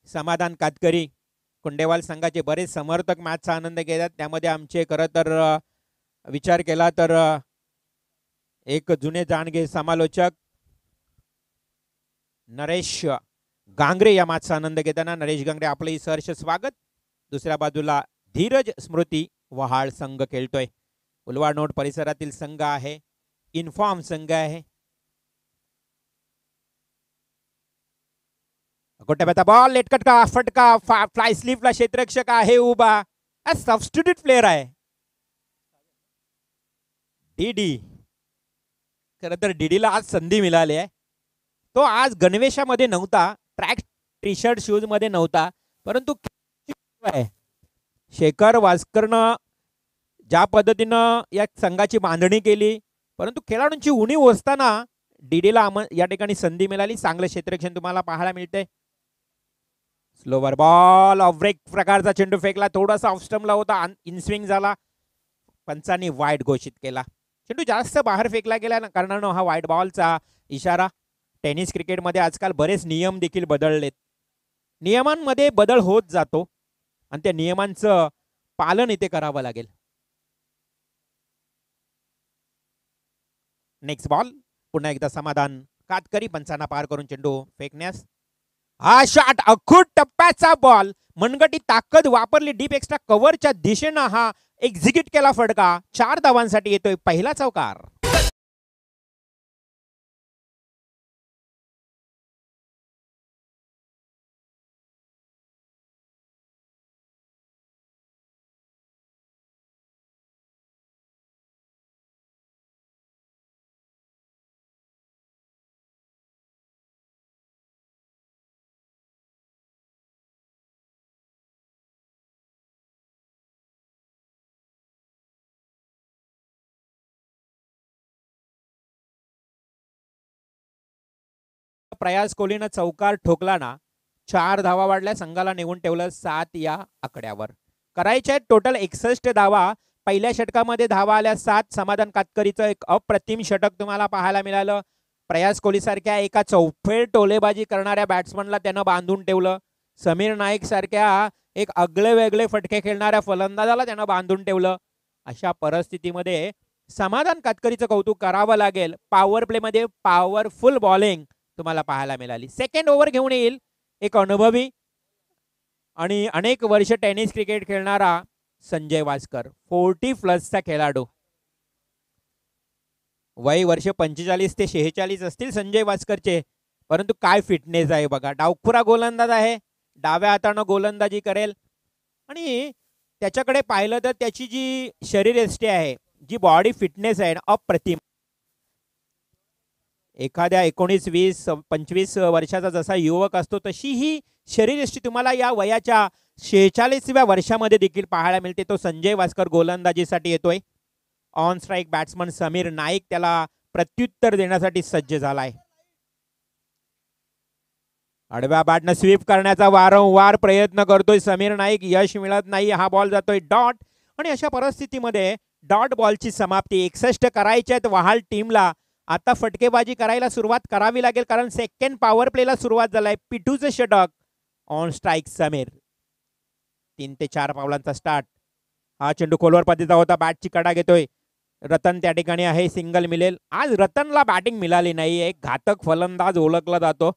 समाधान कातकरी. कुंडेवाल संघाचे बरेच समर्थक मॅचचा आनंद घेतात. त्यामध्ये आमचे खरं तर विचार केला तर एक जुने जाणगे समालोचक नरेश गांगरे या मॅचचा आनंद घेताना. नरेश गांगरे आपलंही सहर्ष स्वागत. दुसऱ्या बाजूला धीरज स्मृती वहाळ संघ खेळतोय. उलवाडनोट परिसरातील संघ आहे, इन्फॉर्म संघ आहे. गोट्याबाचा बॉल, लेटकट का फटका, फ्लाय स्लीपला क्षेत्ररक्षक आहे उभा. सबस्टिट्यूट प्लेयर आहे डीडी. खरं तर डीडीला आज संधी मिळाली आहे. तो आज गणवेशामध्ये नव्हता, ट्रॅक टी शर्ट शूज मध्ये नव्हता, परंतु शेखर वास्करनं ज्या पद्धतीनं या संघाची बांधणी केली, परंतु खेळाडूंची उणीव असताना डीडीला या ठिकाणी संधी मिळाली. चांगलं क्षेत्ररक्षण तुम्हाला पाहायला मिळते. स्लोवर बॉल ऑफ ब्रेक प्रकारचा चेंडू फेकला, थोडासा ऑफ स्टंपला होता, इनस्विंग झाला, पंचांनी वाईड घोषित केला. चेंडू जास्त बाहेर फेकला गेला कारणानं हा व्हाईट बॉलचा इशारा. टेनिस क्रिकेटमध्ये आजकाल बरेच नियम देखील बदललेत. नियमांमध्ये बदल होत जातो आणि त्या नियमांचं पालन इथे करावं लागेल. नेक्स्ट बॉल पुन्हा एकदा समाधान कातकरी पंचांना पार करून चेंडू फेकण्यास. हा शॉट अखूट टप्प्याचा बॉल, मनगटी ताकद वापरली, डीप एक्स्ट्रा कव्हरच्या दिशेनं हा एक्झिक्यूट केला फटका. 4 धावांसाठी येतोय पहिला चौकार. प्रयास कोहलीनं चौकार ठोकला ना, 4 धावा वाढल्या, संघाला नेऊन ठेवलं 7 या आकड्यावर. करायचे टोटल 61 धावा. पहिल्या षटकामध्ये धावा आल्या 7. समाधान कातकरीचं एक अप्रतिम षटक तुम्हाला पाहायला मिळालं. प्रयास कोहली सारख्या एका चौफेर टोलेबाजी करणाऱ्या बॅट्समनला त्यानं बांधून ठेवलं. समीर नाईक सारख्या एक आगळे वेगळे फटके खेळणाऱ्या फलंदाजाला त्यानं बांधून ठेवलं. अशा परिस्थितीमध्ये समाधान कातकरीचं कौतुक करावं लागेल. पॉवर प्ले मध्ये पॉवरफुल बॉलिंग तुम्हाला पाहायला मिळाली. सेकंड ओव्हर घेऊन येईल एक अनुभवी आणि अनेक वर्ष टेनिस क्रिकेट खेळणारा संजय वास्कर, 40+ खेळाडू. वय वर्ष 45 ते 46 असतील संजय वास्करचे, परंतु काय फिटनेस आहे बघा. डावखुरा गोलंदाज आहे, डाव्या हातानं गोलंदाजी करेल आणि त्याच्याकडे पाहिलं तर त्याची जी शरीरयष्टी आहे, जी बॉडी फिटनेस आहे अप्रतिम. एखाद्या 19, 20, 25 वर्षाचा जसा युवक असतो तशी ही शरीरयष्टी तुम्हाला या वयाच्या 46व्या वर्षामध्ये देखील पाहायला मिळते. तो संजय वास्कर गोलंदाजीसाठी येतोय. On strike batsman Sameer Naik त्याला प्रत्युत्तर देण्यासाठी सज्ज झालाय. आडव्या बॅटनं स्वीप करण्याचा वारंवार प्रयत्न करतोय समीर नाईक, यश मिळत नाही. हा बॉल जातोय डॉट आणि अशा परिस्थितीमध्ये डॉट बॉलची समाप्ती. 61 करायचे आहेत वहाल टीमला. आता फटकेबाजी करायला सुरुवात करावी लागेल कारण सेकंड पॉवर प्लेला सुरुवात झालाय. पिटूचं षटक. On strike Sameer. 3 ते 4 पावलांचा स्टार्ट. हा चेंडू खोलवर पद्धतीचा होता, बॅटची कडा घेतोय रतन, त्या ठिकाणी आहे, सिंगल मिळेल. आज रतनला बॅटिंग मिळाली नाही. एक घातक फलंदाज ओळखला जातो,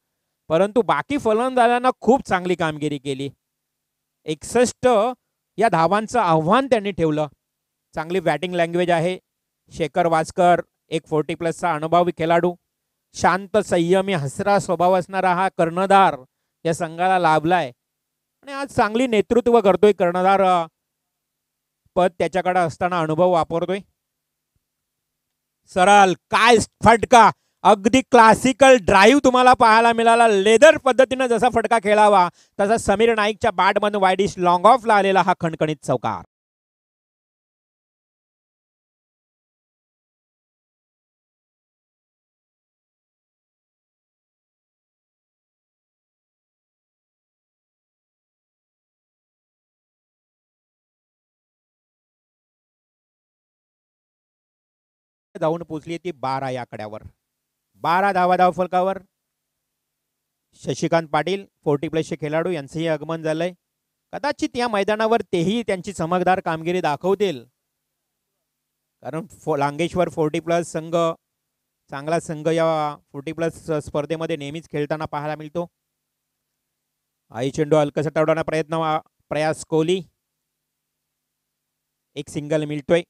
परंतु बाकी फलंदाजांना खूप चांगली कामगिरी केली. 61 या धावांचं आव्हान त्यांनी ठेवलं. चांगली बॅटिंग लँग्वेज आहे. शेखर वास्कर एक 40+चा अनुभवी खेळाडू, शांत संयमी हसरा स्वभाव असणारा हा कर्णधार या संघाला लाभलाय आणि आज चांगली नेतृत्व करतोय. कर्णधार पद त्याच्याकडे असताना अनुभव वापरतोय. सरळ काय फटका, अगदी क्लासिकल ड्राईव्ह तुम्हाला पाहायला मिळाला. लेदर पद्धतीनं जसा फटका खेळावा तसा समीर नाईकच्या बॅटमधून वाईडिश लॉंग ऑफला आलेला हा खणखणीत चौकार. धावून पोचली ती 12 या आकड्यावर. 12 धावा धाव फलकावर. शशिकांत पाटील 40+ खेळाडू यांचंही आगमन झालंय. कदाचित या मैदानावर तेही त्यांची चमकदार कामगिरी दाखवतील कारण लांगेश्वर 40+ संघ चांगला संघ या 40+ स्पर्धेमध्ये नेहमीच खेळताना पाहायला मिळतो. आई चेंडू हलकसा टाळण्याचा प्रयत्न प्रयास कोहली. एक सिंगल मिळतोय.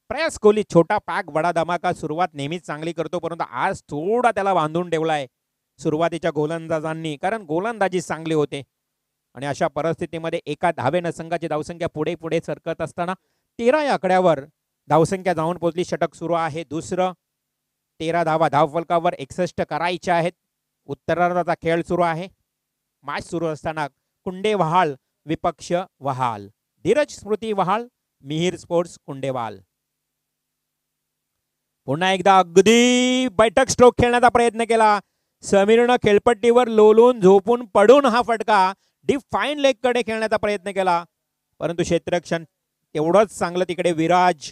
प्रयास कोहली छोटा पॅक बडा धमाका. सुरुवात नेहमीच चांगली करतो, परंतु आज थोडा त्याला बांधून ठेवलाय सुरुवातीच्या गोलंदाजांनी कारण गोलंदाजी चांगली होते. आणि अशा परिस्थितीमध्ये एका धावेनं संघाची धावसंख्या पुढे पुढे सरकत असताना 13 या आकड्यावर धावसंख्या जाऊन पोहोचली. षटक सुरू आहे दुसरं. 13 धावा धावफलकावर. 61 करायचे आहेत. उत्तरार्धाचा खेळ सुरू आहे. मॅच सुरू असताना कुंडे वहाल विपक्ष वहाल, धीरज स्मृती वहाल, मिहिर स्पोर्ट्स कुंडेवाल. पुन्हा एकदा अगदी बैठक स्ट्रोक खेळण्याचा प्रयत्न केला. समीरनं खेळपट्टीवर लोलून झोपून पडून हा फटका डीप फाईन लेग कडे खेळण्याचा प्रयत्न केला, परंतु क्षेत्ररक्षण तेवढंच चांगलं तिकडे. विराज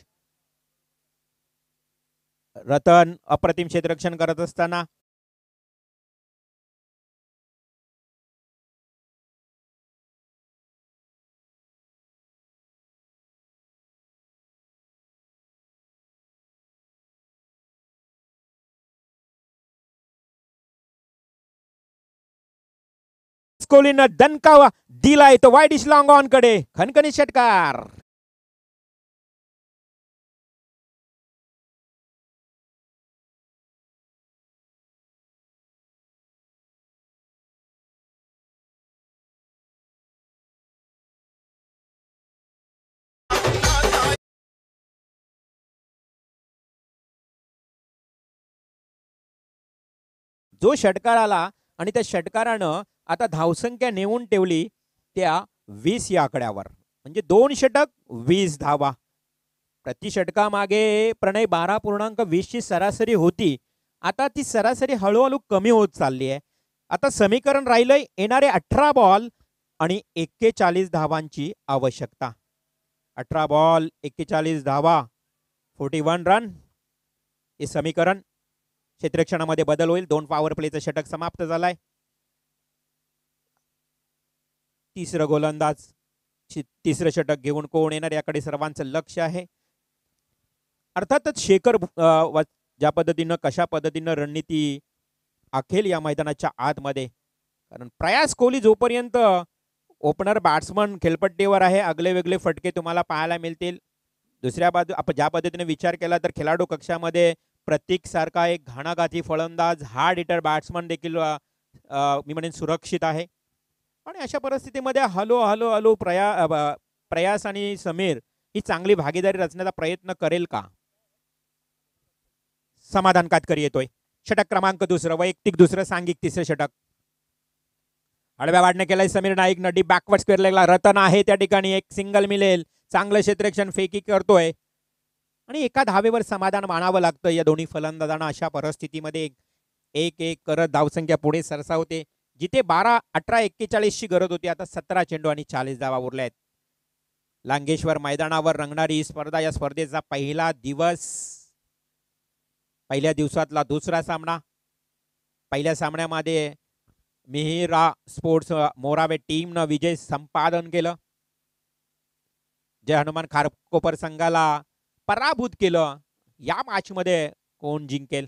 रतन अप्रतिम क्षेत्ररक्षण करत असताना कोहलीनं दणका दिलाय तो वाईड डिश लॉंग ऑन कडे. खणखणीत षटकार. जो षटकार आला आणि त्या षटकारानं आता धावसंख्या नेऊन ठेवली त्या 20 या आकड्यावर. म्हणजे 2 षटक 20 धावा. प्रति षटकामागे प्रणय 12.20 ची सरासरी होती. आता ती सरासरी हळूहळू कमी होत चालली आहे. आता समीकरण राहिलंय येणारे 18 बॉल आणि 41 धावांची आवश्यकता. 18 बॉल 41 धावा, 41 रन हे समीकरण. क्षेत्ररक्षणामध्ये बदल होईल. 2 पॉवर प्लेचं षटक समाप्त झालाय. तिसरं गोलंदाज तिसरं षटक घेऊन कोण येणार याकडे सर्वांचं लक्ष आहे. अर्थातच शेखर ज्या पद्धतीनं कशा पद्धतीनं रणनीती आखेल या मैदानाच्या आतमध्ये, कारण प्रयास कोहली जोपर्यंत ओपनर बॅट्समन खेळपट्टीवर आहे आगले वेगळे फटके तुम्हाला पाहायला मिळतील. दुसऱ्या बाजू आपण ज्या पद्धतीने विचार केला तर खेळाडू कक्षामध्ये प्रतीक सारखा एक घाणाघाती फलंदाज हार्ड हिटर बॅट्समन देखील मी म्हणेन सुरक्षित आहे. आणि अशा परिस्थितीमध्ये हलो प्रयास आणि समीर ही चांगली भागीदारी रचण्याचा प्रयत्न करेल का? समाधान कातकरी येतोय. षटक क्रमांक दुसरं, वैयक्तिक दुसरं, सांघिक तिसरं षटक. आडव्या वाढणे केलाय समीर नाईक. नडी बॅकवर्ड स्क्वेअर लेगला रतन आहे त्या ठिकाणी. एक सिंगल मिळेल. चांगलं क्षेत्ररक्षण फेकी करतोय आणि एका धावेवर समाधान मानावं लागतं या दोन्ही फलंदाजांना. अशा परिस्थितीमध्ये 1-1 करत धावसंख्या पुढे सरसावते. जिथे 12, 18, 41 ची गरज होती आता 17 चेंडू आणि 40 धावा उरल्या आहेत. लांगेश्वर मैदानावर रंगणारी ही स्पर्धा. या स्पर्धेचा पहिला दिवस, पहिल्या दिवसातला दुसरा सामना. पहिल्या सामन्यामध्ये मिहिरा स्पोर्ट्स मोरावे टीमनं विजय संपादन केलं. जय हनुमान खारकोपर संघाला पराभूत केलं. या मॅच मध्ये कोण जिंकेल?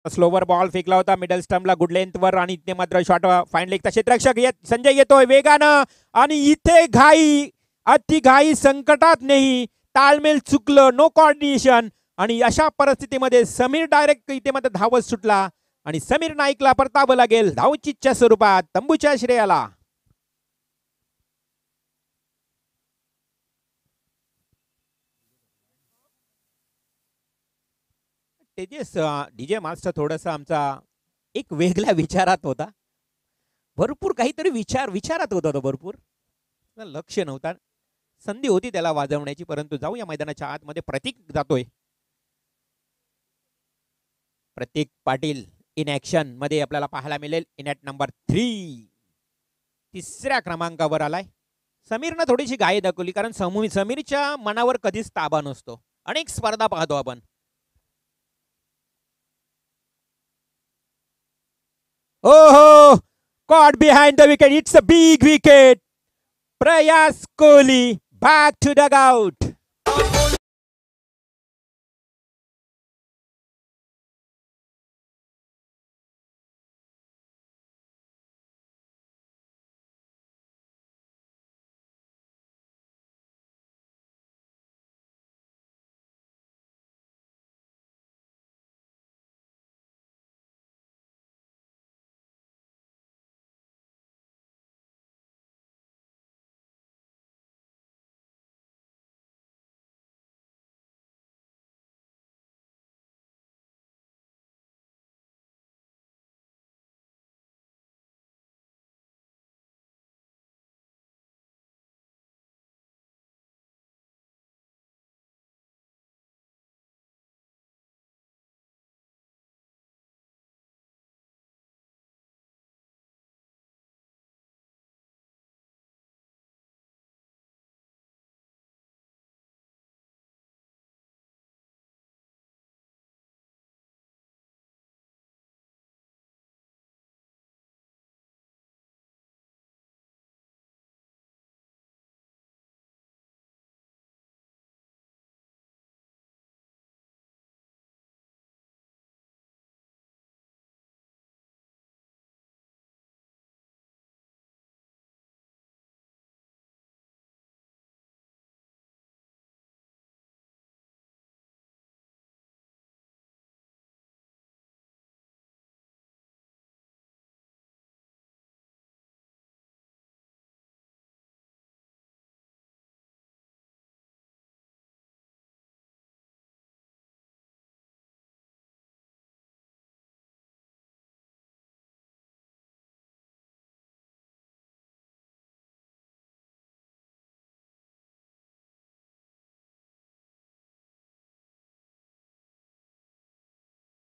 स्लोवर बॉल फेकला होता मिडल स्टंपला गुड लेंथवर आणि इथे मात्र शॉट फाईन लेगचा क्षेत्ररक्षक संजय येतोय वेगानं आणि इथे घाई, अति घाई संकटात नाही. ताळमेळ चुकलं, नो कोऑर्डिनेशन आणि अशा परिस्थितीमध्ये समीर डायरेक्ट इथे मात्र धावत सुटला आणि समीर नाईकला परतावं लागेल धावचीच्या स्वरूपात तंबूच्या श्रेयाला. तेजस डीजे मास्टर थोडस आमचा एक वेगळ्या विचारात होता. भरपूर काहीतरी विचारात होता तो. भरपूर लक्ष नव्हता. संधी होती त्याला वाजवण्याची, परंतु जाऊया मैदानाच्या आतमध्ये. प्रतीक जातोय. प्रतीक पाटील इन ऍक्शन मध्ये आपल्याला पाहायला मिळेल. इन ॲट नंबर 3 तिसऱ्या क्रमांकावर आलाय. समीरनं थोडीशी घाई दाखवली, कारण समीरच्या मनावर कधीच ताबा नसतो. अनेक स्पर्धा पाहतो आपण. Oh, caught behind the wicket. It's a big wicket. Prayas Kohli back to dugout.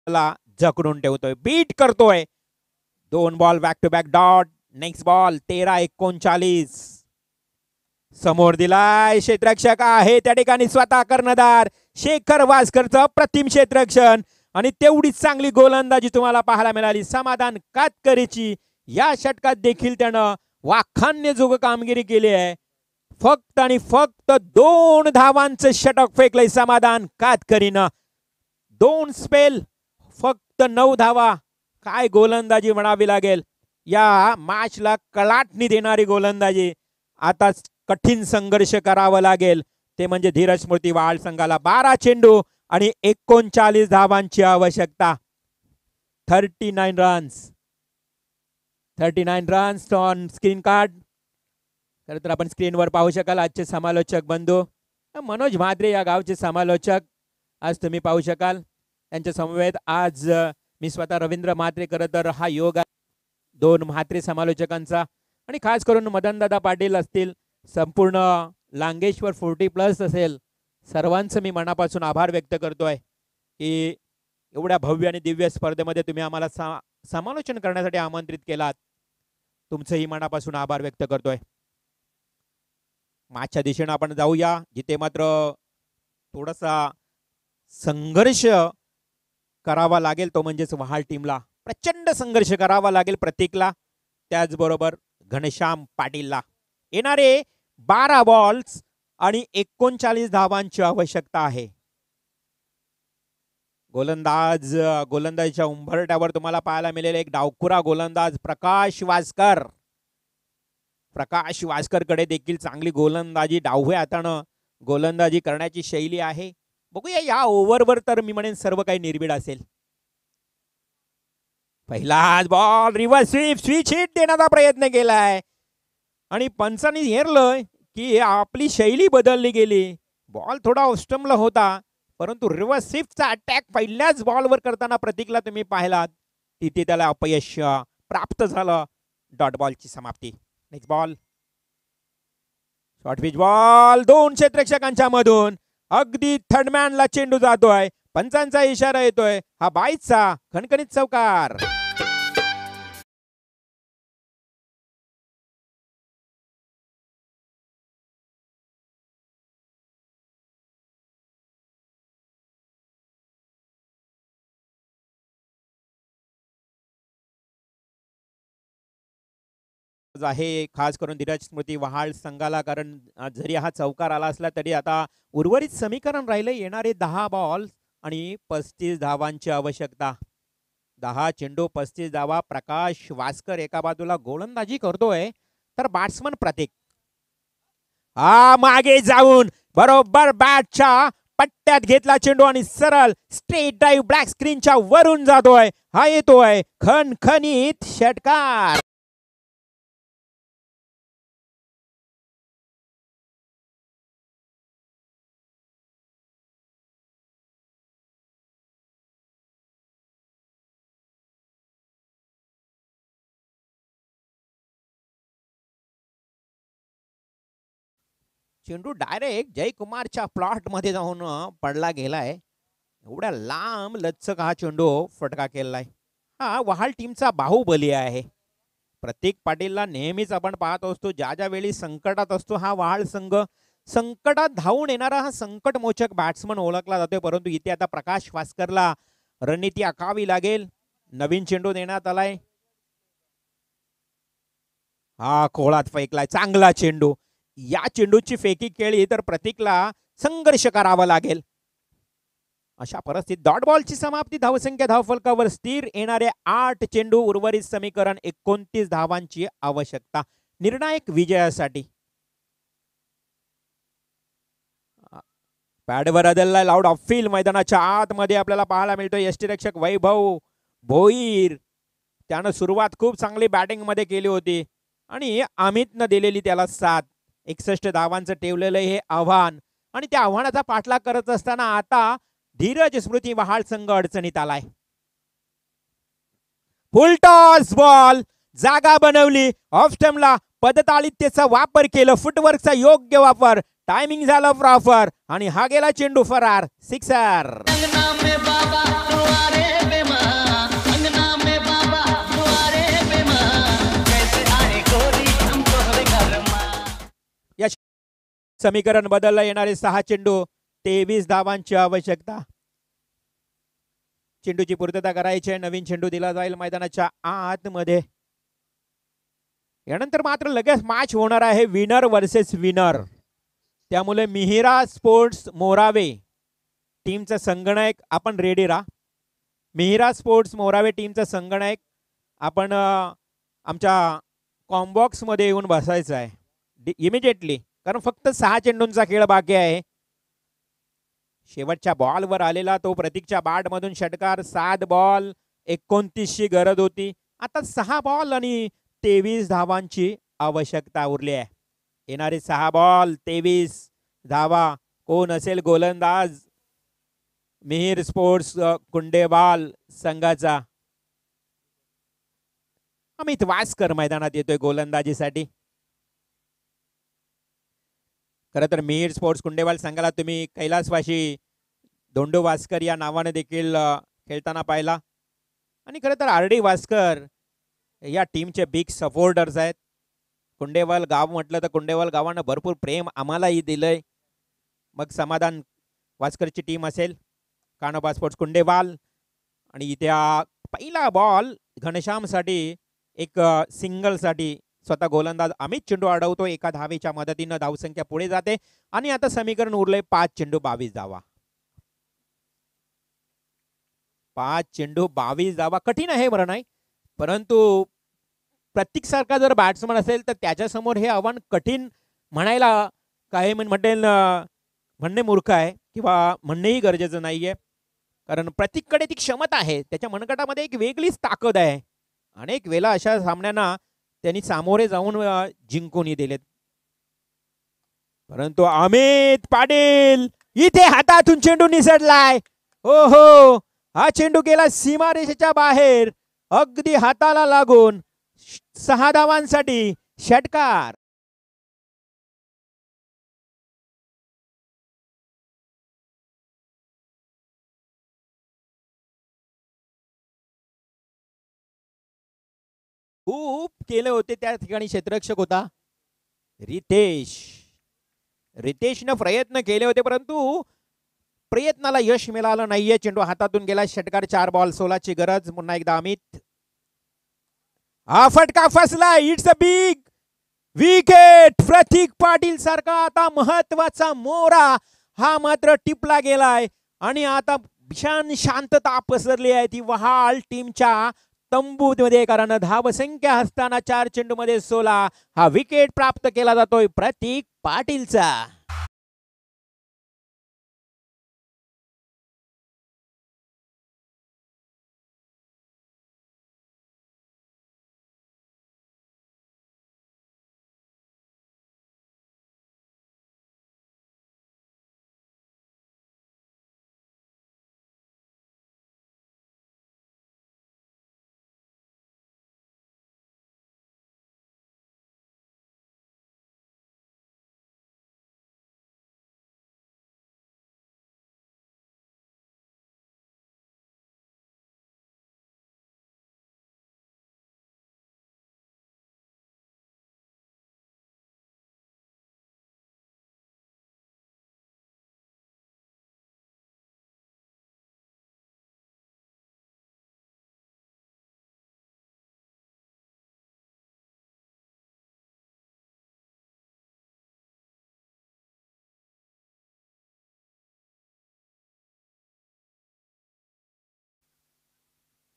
जखडून ठेवतोय, बीट करतोय. 2 ball back to back dot. Next ball 13-39. समोर दिलाय, क्षेत्ररक्षक आहे त्या ठिकाणी स्वतः कर्णधार शेखर वासकरचं अप्रतिम क्षेत्ररक्षण आणि तेवढीच चांगली गोलंदाजी तुम्हाला पाहायला मिळाली समाधान कातकरीची. या षटकात देखील त्यानं वाखाणण्याजोग कामगिरी केली आहे. फक्त आणि फक्त 2 धावांचं षटक फेकलंय समाधान कातकरीनं. 2 स्पेल, फक्त 9 धावा. काय गोलंदाजी म्हणावी लागेल. या मॅचला कलाटणी देणारी गोलंदाजी. आता कठीण संघर्ष करावा लागेल ते म्हणजे धीरज स्मृती वाहाळ संघाला. 12 चेंडू आणि 39 धावांची आवश्यकता. 39 रन्स ऑन स्क्रीन कार्ड. खरं तर आपण स्क्रीनवर पाहू शकाल आजचे समालोचक बंधू मनोज म्हात्रे, या गावचे समालोचक आज तुम्ही पाहू शकाल. त्यांच्या समवेत आज मी स्वतः रवींद्र म्हात्रे. खरं तर हा योग 2 म्हात्रे समालोचकांचा आणि खास करून मदनदादा पाटील असतील, संपूर्ण लांगेश्वर 40+ असेल, सर्वांचं मी मनापासून आभार व्यक्त करतोय की एवढ्या भव्य आणि दिव्य स्पर्धेमध्ये तुम्ही आम्हाला समालोचन करण्यासाठी आमंत्रित केलात. तुमचंही मनापासून आभार व्यक्त करतोय. मॅचच्या दिशेने आपण जाऊया, जिथे मात्र थोडासा संघर्ष करावा लागेल, तो म्हणजेच वहाळ टीमला प्रचंड संघर्ष करावा लागेल प्रतीकला, त्याचबरोबर घनश्याम पाटीलला. येणारे 12 बॉल्स आणि 39 धावांची आवश्यकता आहे. गोलंदाजीच्या उंबरठ्यावर तुम्हाला पाहायला मिळेल एक डावखुरा गोलंदाज प्रकाश वासकर. प्रकाश वासकरकडे देखील चांगली गोलंदाजी, डावव्या हातानं गोलंदाजी करण्याची शैली आहे. बघूया या ओव्हरवर तर मी म्हणेन सर्व काही निर्भीड असेल. पहिलाच बॉल रिव्हर्स स्विच हिट देण्याचा प्रयत्न केलाय आणि पंचांनी हेरलं की आपली शैली बदलली गेली. बॉल थोडा ऑस्टमला होता, परंतु रिव्हर्स स्विफ्टचा अटॅक पहिल्याच बॉलवर करताना प्रतीकला तुम्ही पाहिलात, तिथे त्याला अपयश प्राप्त झालं. डॉट बॉलची समाप्ती. Next ball short pitch ball 2 क्षेत्ररक्षकांच्या मधून अगदी थर्डमॅनला चेंडू जातोय. पंचांचा इशारा येतोय, हा 22चा खणखणीत चौकार. आहे खास करून धीरज स्मृती वहाळ संघाला, कारण जरी हा चौकार आला असला तरी आता उर्वरित समीकरण राहिले. येणारे 10 बॉल आणि 35 धावांची आवश्यकता. 10 चेंडू 35 धावा. प्रकाश वासकर एका बाजूला गोलंदाजी करतोय, तर बॅट्समन प्रतीक हा मागे जाऊन बरोबर बॅटच्या पट्ट्यात घेतला चेंडू आणि सरळ स्ट्रेट ड्राईव्ह ब्लॅक स्क्रीनच्या वरून जातोय. हा येतोय खणखणीत षटकार. चेंडू डायरेक्ट जयकुमारच्या प्लॉट मध्ये जाऊन पडला गेलाय. एवढ्या लांब लचक हा चेंडू फटका केलाय. हा वहाळ टीमचा बाहुबली आहे. प्रतीक पाटीलला नेहमीच आपण पाहत असतो, ज्या ज्या वेळी संकटात असतो हा वहाळ संघ, संकटात धावून येणारा हा संकटमोचक बॅट्समन ओळखला जातोय. परंतु इथे आता प्रकाश वासकरला रणनीती आखावी लागेल. नवीन चेंडू देण्यात आलाय. हा खोळात फेकलाय, चांगला चेंडू. या चेंडूची फेकी केली तर प्रतीकला संघर्ष करावा लागेल. अशा परिस्थितीत डॉट बॉलची समाप्ती. धावसंख्या धावफलकावर स्थिर. येणारे 8 चेंडू, उर्वरित समीकरण 29 धावांची आवश्यकता निर्णायक विजयासाठी. पॅडवर बदललाय लाऊड ऑफ फील्ड. मैदानाच्या आतमध्ये आपल्याला पाहायला मिळतोय यष्टीरक्षक वैभव भोईर. त्यानं सुरुवात खूप चांगली बॅटिंग मध्ये केली होती आणि अमितनं दिलेली त्याला साथ. 61 धावांचं ठेवलेलं हे आव्हान आणि त्या आव्हानाचा पाठलाग करत असताना आता धीरज स्मृती वहाळ संघ अडचणीत आलाय. फुल टॉस बॉल, जागा बनवली. ऑफ स्टंपला पदतालित्येचा वापर केलं, फुटवर्कचा योग्य वापर, टायमिंग झालं प्रॉपर आणि हा गेला चेंडू फरार. सिक्सर. समीकरण बदलला. येणारे 6 चेंडू 23 धावांची आवश्यकता. चेंडूची पूर्तता करायची आहे. नवीन चेंडू दिला जाईल मैदानाच्या आतमध्ये. यानंतर मात्र लगेच मॅच होणार आहे विनर वर्सेस विनर. त्यामुळे मिहिरा स्पोर्ट्स मोरावे टीमचा संगणक आपण रेडी राहा. मिहिरा स्पोर्ट्स मोरावे टीमचा संगणक आपण आमच्या कॉम्बॉक्स मध्ये येऊन बसायचं आहे इमिजिएटली, कारण फक्त 6 चेंडूंचा खेळ बाकी आहे. शेवटच्या बॉलवर आलेला तो प्रतीकच्या बॅट मधून षटकार. 7 बॉल 29 ची गरज होती. आता 6 बॉल आणि 23 धावांची आवश्यकता उरली आहे. येणारे 6 बॉल 23 धावा. कोण असेल गोलंदाज मिहिर स्पोर्ट्स कुंडेवाल संघाचा? अमित वासकर मैदानात येतोय गोलंदाजीसाठी. खरं तर मिहिर स्पोर्ट्स कुंडेवाल संघाला तुम्ही कैलासवासी धोंडू वासकर या नावाने देखील खेळताना पाहिला. आणि खरं तर आर डी वासकर या टीमचे बिग सपोर्टर्स आहेत. कुंडेवाल गाव म्हटलं तर कुंडेवाल गावानं भरपूर प्रेम आम्हालाही दिलंय. मग समाधान वासकरची टीम असेल, कानोबा स्पोर्ट्स कुंडेवाल. आणि इथे पहिला बॉल घनश्यामसाठी एक सिंगलसाठी स्वतः गोलंदाज अमित चेंडू अडवतो. एका धावेच्या मदतीनं धावसंख्या पुढे जाते. आणि आता समीकरण उरले 5 चेंडू 22 धावा. 5 चेंडू 22 धावा. कठीण आहे बरं नाही, परंतु प्रत्येक सारखा जर बॅट्समन असेल तर त्याच्यासमोर हे आव्हान कठीण म्हणायला काही म्हणणे मूर्ख आहे किंवा म्हणणेही गरजेचं नाहीये. कारण प्रत्येककडे ती क्षमता आहे. त्याच्या मनगटामध्ये एक वेगळीच ताकद आहे. अनेक वेळा अशा सामन्यांना त्यांनी सामोरे जाऊन जिंकूनही दिलेत. परंतु अमित पाटील इथे हातातून चेंडू निसटलाय. हो हो, हा चेंडू गेला सीमारेषेच्या बाहेर, अगदी हाताला लागून. 6 धावांसाठी षटकार. खूप केले होते त्या ठिकाणी. क्षेत्ररक्षक होता रितेश. रितेशनं प्रयत्न केले होते, परंतु प्रयत्नाला यश मिळालं नाहीये. चेंडू हातातून गेला. षटकार. 4 बॉल 16 ची गरज. पुन्हा एकदा अमित. हा फटका फसला. It's a big wicket. Prateek Patil सारखा आता महत्वाचा मोरा हा मात्र टिपला गेलाय. आणि आता भीषण शांतता पसरली आहे ती वहाल टीमच्या तंबूमध्ये, कारण धावसंख्या असताना 4 चेंडू मध्ये 16 हा विकेट प्राप्त केला जातोय प्रतीक पाटीलचा.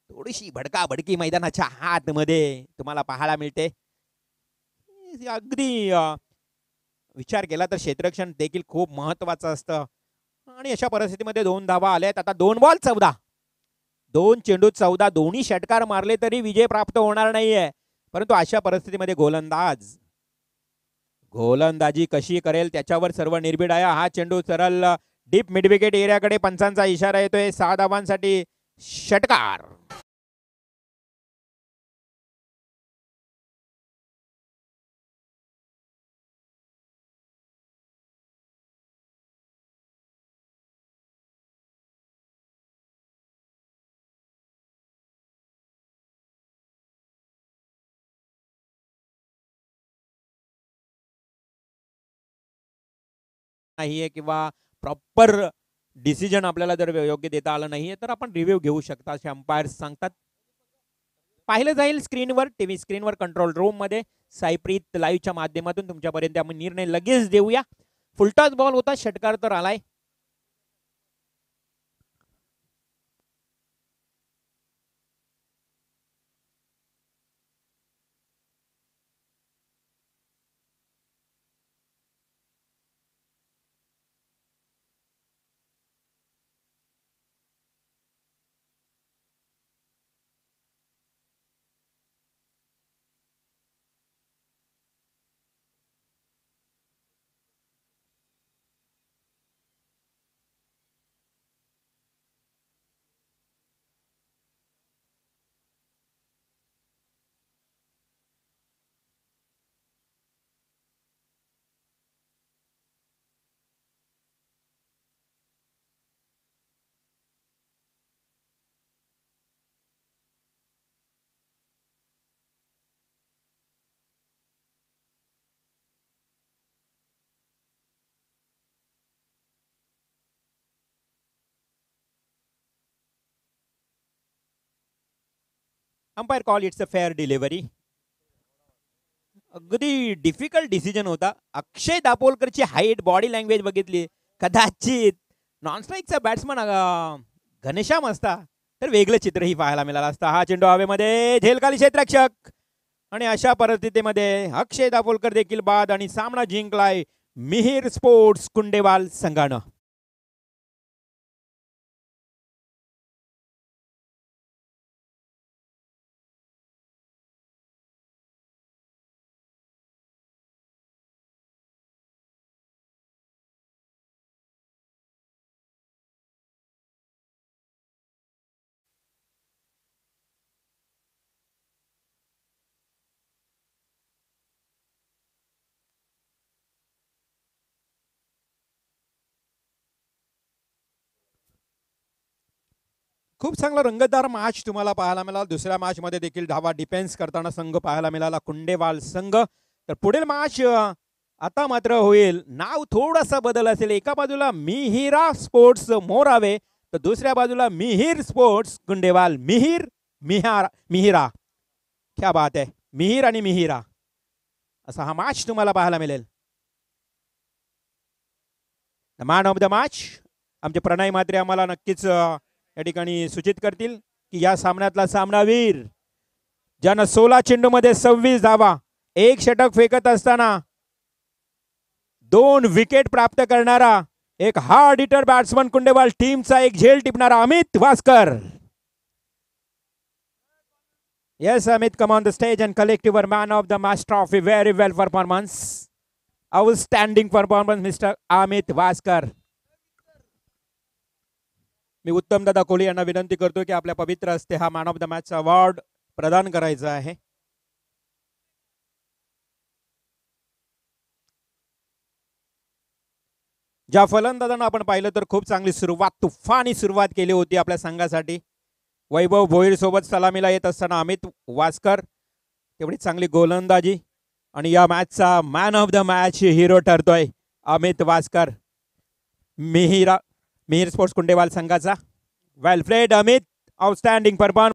थोडीशी भडकाभडकी मैदानाच्या आतमध्ये तुम्हाला पाहायला मिळते. अगदी विचार केला तर क्षेत्ररक्षण देखील खूप महत्वाचं असतं. आणि अशा परिस्थितीमध्ये 2 धावा आल्यात. आता 2 बॉल 14, 2 चेंडू 14, दोन्ही षटकार मारले तरी विजय प्राप्त होणार नाहीये. परंतु अशा परिस्थितीमध्ये गोलंदाजी कशी करेल त्याच्यावर सर्व निर्भीड आहे. हा चेंडू सरळ डीप मिड विकेट एरियाकडे. पंचांचा इशारा येतोय. 6 धावांसाठी षटकार. नाहीये किंवा प्रॉपर डिसिजन आपल्याला जर योग्य देता आलं नाहीये तर आपण रिव्ह्यू घेऊ शकता असे अंपायर्स सांगतात. पाहिलं जाईल स्क्रीनवर, टीव्ही स्क्रीनवर कंट्रोल रूम मध्ये. साईप्रीत लाईव्हच्या माध्यमातून तुमच्यापर्यंत आपण निर्णय लगेच देऊया. फुलटॉस बॉल होता, षटकार तर आलाय. Umpire call it's a fair delivery. अगदी डिफिकल्ट डिसिजन होता. अक्षय दापोलकरची हाईट, बॉडी लँग्वेज बघितली, कदाचित नॉन स्ट्राईकचा बॅट्समन घनश्याम असता तर वेगळं चित्रही पाहायला मिळालं असतं. हा चेंडू हवेमध्ये, झेलखाली क्षेत्ररक्षक, आणि अशा परिस्थितीमध्ये अक्षय दापोलकर देखील बाद आणि सामना जिंकलाय मिहिर स्पोर्ट्स कुंडेवाल संघानं. खूप चांगला रंगतदार मॅच तुम्हाला पाहायला मिळाला. दुसऱ्या मॅच मध्ये देखील धावा डिफेन्स करताना संघ पाहायला मिळाला, कुंडेवाल संघ. तर पुढील मॅच आता मात्र होईल, नाव थोडासा बदल असेल. एका बाजूला मिहिरा स्पोर्ट्स मोरावे तर दुसऱ्या बाजूला मिहिर स्पोर्ट्स कुंडेवाल. मिहिरा, क्या बात आहे, मिहिर आणि मिहिरा असा हा मॅच तुम्हाला पाहायला मिळेल. मॅन ऑफ द मॅच आमचे प्रणय मात्रे आम्हाला नक्कीच या ठिकाणी सूचित करतील की या सामन्यातला सामनावीर ज्यानं 16 चेंडूमध्ये 26 धावा, एक षटक फेकत असताना 2 विकेट प्राप्त करणारा एक हार्ड हिटर बॅट्समन कुंडेवाल टीमचा एक झेल टिपणारा Amit Waskar. Yes, Amit, come on the stage and collect your man of the match trophy. Very well performance. Outstanding performance, Mr. Amit Vaskar. मी उत्तम दादा कोहली यांना विनंती करतो की आपल्या पवित्र हस्ते हा man of the match award प्रदान करायचा आहे. ज्या फलंदाजांना आपण पाहिलं तर खूप चांगली सुरुवात, तुफानी सुरुवात केली होती आपल्या संघासाठी. वैभव भोईर सोबत सलामीला येत असताना अमित वास्कर तेवढी चांगली गोलंदाजी, आणि या मॅचचा man of the match hero ठरतोय अमित वास्कर, मिहिर स्पोर्ट्स कुंडेवाल संघाचा. Well played Amit, outstanding performance.